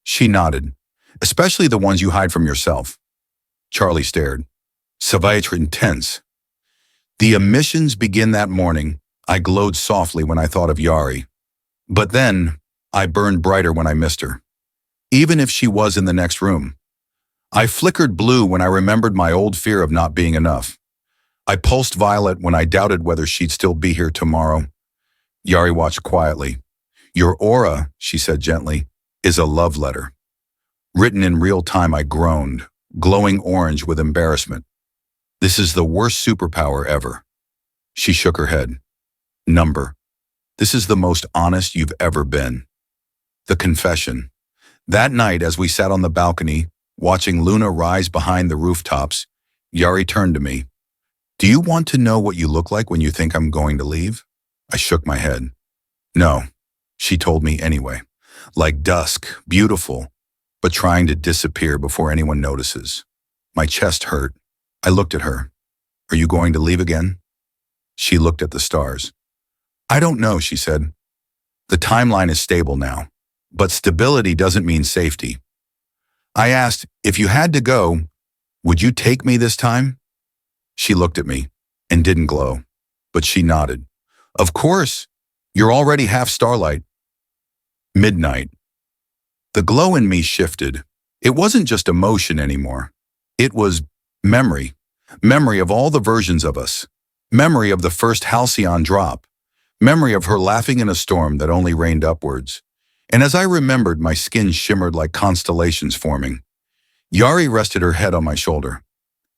She nodded. Especially the ones you hide from yourself. Charlie stared. Ça va être intense. The emissions begin that morning. I glowed softly when I thought of Yari. But then, I burned brighter when I missed her. Even if she was in the next room. I flickered blue when I remembered my old fear of not being enough. I pulsed violet when I doubted whether she'd still be here tomorrow. Yari watched quietly. Your aura, she said gently, is a love letter. Written in real time, I groaned, glowing orange with embarrassment. This is the worst superpower ever. She shook her head. Number. This is the most honest you've ever been. The confession. That night, as we sat on the balcony, watching Luna rise behind the rooftops, Yari turned to me. Do you want to know what you look like when you think I'm going to leave? I shook my head. No, she told me anyway. Like dusk, beautiful, but trying to disappear before anyone notices. My chest hurt. I looked at her. Are you going to leave again? She looked at the stars. I don't know, she said. The timeline is stable now, but stability doesn't mean safety. I asked, if you had to go, would you take me this time? She looked at me and didn't glow, but she nodded. Of course, you're already half starlight. Midnight. The glow in me shifted. It wasn't just emotion anymore. It was memory. Memory of all the versions of us. Memory of the first halcyon drop. Memory of her laughing in a storm that only rained upwards. And as I remembered, my skin shimmered like constellations forming. Yari rested her head on my shoulder.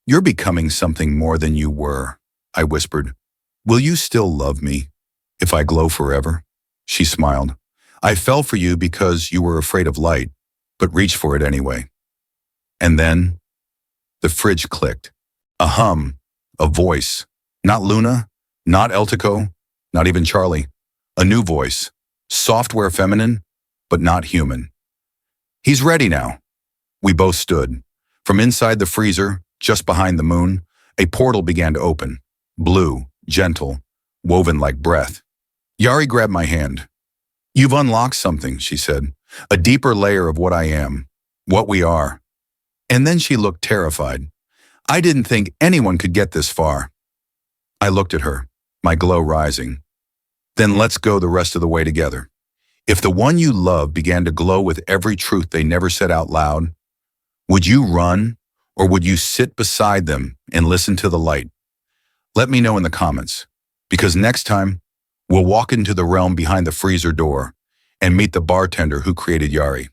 You're becoming something more than you were, I whispered. Will you still love me if I glow forever? She smiled. I fell for you because you were afraid of light, but reached for it anyway. And then the fridge clicked. A hum, a voice. Not Luna, not Eltico, not even Charlie. A new voice. Software feminine, but not human. He's ready now. We both stood. From inside the freezer, just behind the moon, a portal began to open. Blue, gentle, woven like breath. Yari grabbed my hand. You've unlocked something, she said. A deeper layer of what I am, what we are. And then she looked terrified. I didn't think anyone could get this far. I looked at her, my glow rising. Then let's go the rest of the way together. If the one you love began to glow with every truth they never said out loud, would you run or would you sit beside them and listen to the light? Let me know in the comments, because next time we'll walk into the realm behind the freezer door and meet the bartender who created Yari.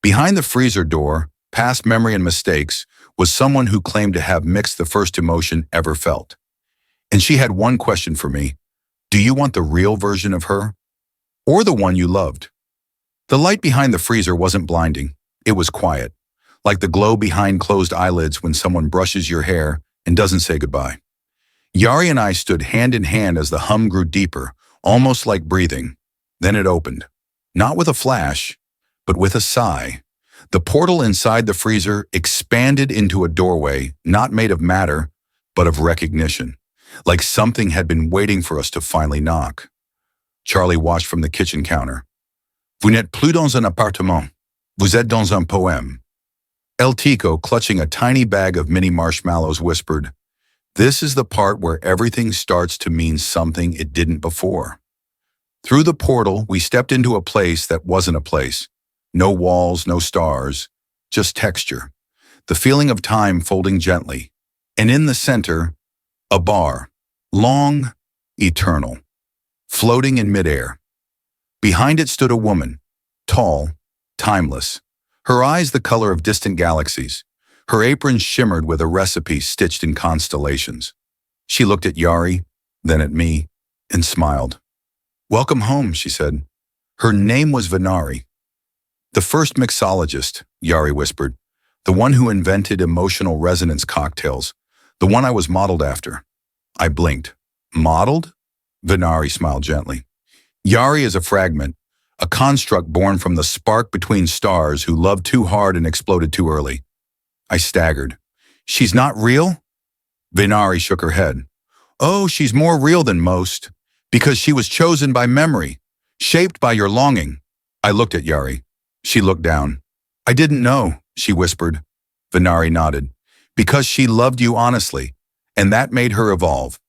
Behind the freezer door, past memory and mistakes, was someone who claimed to have mixed the first emotion ever felt. And she had one question for me. Do you want the real version of her? Or the one you loved? The light behind the freezer wasn't blinding. It was quiet, like the glow behind closed eyelids when someone brushes your hair and doesn't say goodbye. Yari and I stood hand in hand as the hum grew deeper, almost like breathing. Then it opened. Not with a flash, but with a sigh. The portal inside the freezer expanded into a doorway, not made of matter, but of recognition, like something had been waiting for us to finally knock. Charlie watched from the kitchen counter. Vous n'êtes plus dans un appartement. Vous êtes dans un poème. El Tico, clutching a tiny bag of mini marshmallows, whispered, This is the part where everything starts to mean something it didn't before. Through the portal, we stepped into a place that wasn't a place. No walls, no stars, just texture. The feeling of time folding gently. And in the center, a bar. Long, eternal. Floating in midair. Behind it stood a woman. Tall, timeless. Her eyes the color of distant galaxies. Her apron shimmered with a recipe stitched in constellations. She looked at Yari, then at me, and smiled. Welcome home, she said. Her name was Venari. The first mixologist, Yari whispered. The one who invented emotional resonance cocktails. The one I was modeled after. I blinked. Modeled? Venari smiled gently. Yari is a fragment, a construct born from the spark between stars who loved too hard and exploded too early. I staggered. She's not real? Vinari shook her head. Oh, she's more real than most, because she was chosen by memory, shaped by your longing. I looked at Yari. She looked down. I didn't know, she whispered. Vinari nodded. Because she loved you honestly, and that made her evolve.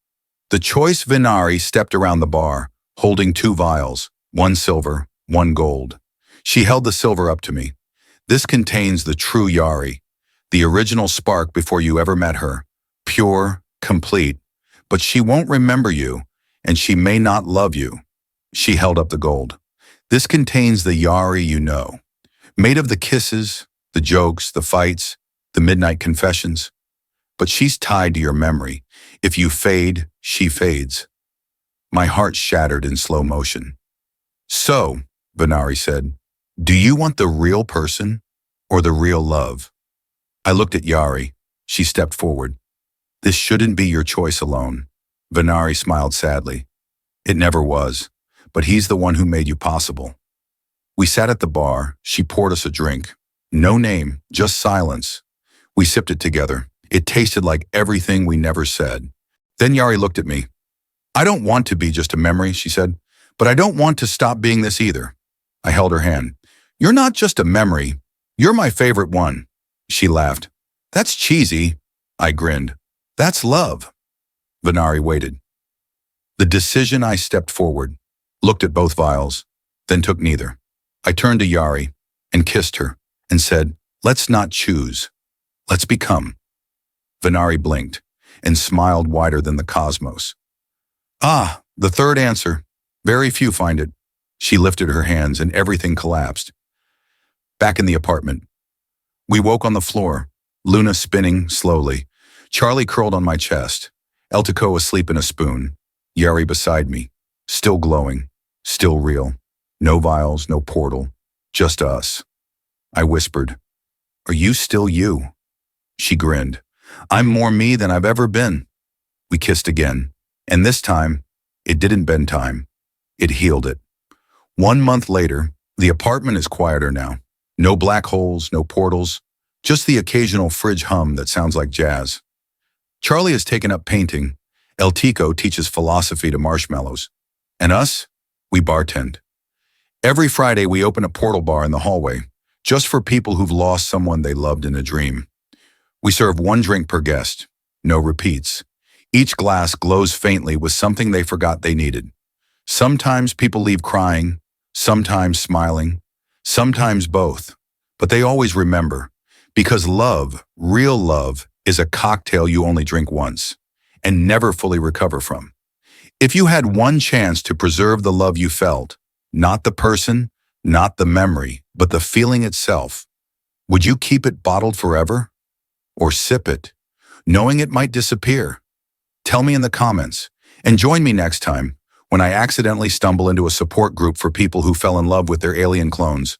The choice Vinari stepped around the bar, holding 2 vials, 1 silver, 1 gold. She held the silver up to me. This contains the true Yari, the original spark before you ever met her. Pure, complete, but she won't remember you, and she may not love you. She held up the gold. This contains the Yari you know, made of the kisses, the jokes, the fights, the midnight confessions. But she's tied to your memory. If you fade, she fades. My heart shattered in slow motion. So, Vinari said, do you want the real person or the real love? I looked at Yari. She stepped forward. This shouldn't be your choice alone. Vinari smiled sadly. It never was, but he's the one who made you possible. We sat at the bar. She poured us a drink. No name, just silence. We sipped it together. It tasted like everything we never said. Then Yari looked at me. I don't want to be just a memory, she said, but I don't want to stop being this either. I held her hand. You're not just a memory. You're my favorite one. She laughed. That's cheesy. I grinned. That's love. Vinari waited. The decision. I stepped forward, looked at both vials, then took neither. I turned to Yari and kissed her and said, let's not choose. Let's become. Vinari blinked and smiled wider than the cosmos. Ah, the third answer. Very few find it. She lifted her hands and everything collapsed. Back in the apartment. We woke on the floor, Luna spinning slowly, Charlie curled on my chest, Eltico asleep in a spoon, Yari beside me, still glowing, still real. No vials, no portal, just us. I whispered, are you still you? She grinned. I'm more me than I've ever been. We kissed again, and this time, it didn't bend time. It healed it. 1 month later, the apartment is quieter now. No black holes, no portals, just the occasional fridge hum that sounds like jazz. Charlie has taken up painting. El Tico teaches philosophy to marshmallows. And us? We bartend. Every Friday we open a portal bar in the hallway, just for people who've lost someone they loved in a dream. We serve 1 drink per guest, no repeats. Each glass glows faintly with something they forgot they needed. Sometimes people leave crying, sometimes smiling, sometimes both, but they always remember, because love, real love, is a cocktail you only drink once and never fully recover from. If you had 1 chance to preserve the love you felt, not the person, not the memory, but the feeling itself, would you keep it bottled forever? Or sip it, knowing it might disappear? Tell me in the comments, and join me next time when I accidentally stumble into a support group for people who fell in love with their alien clones.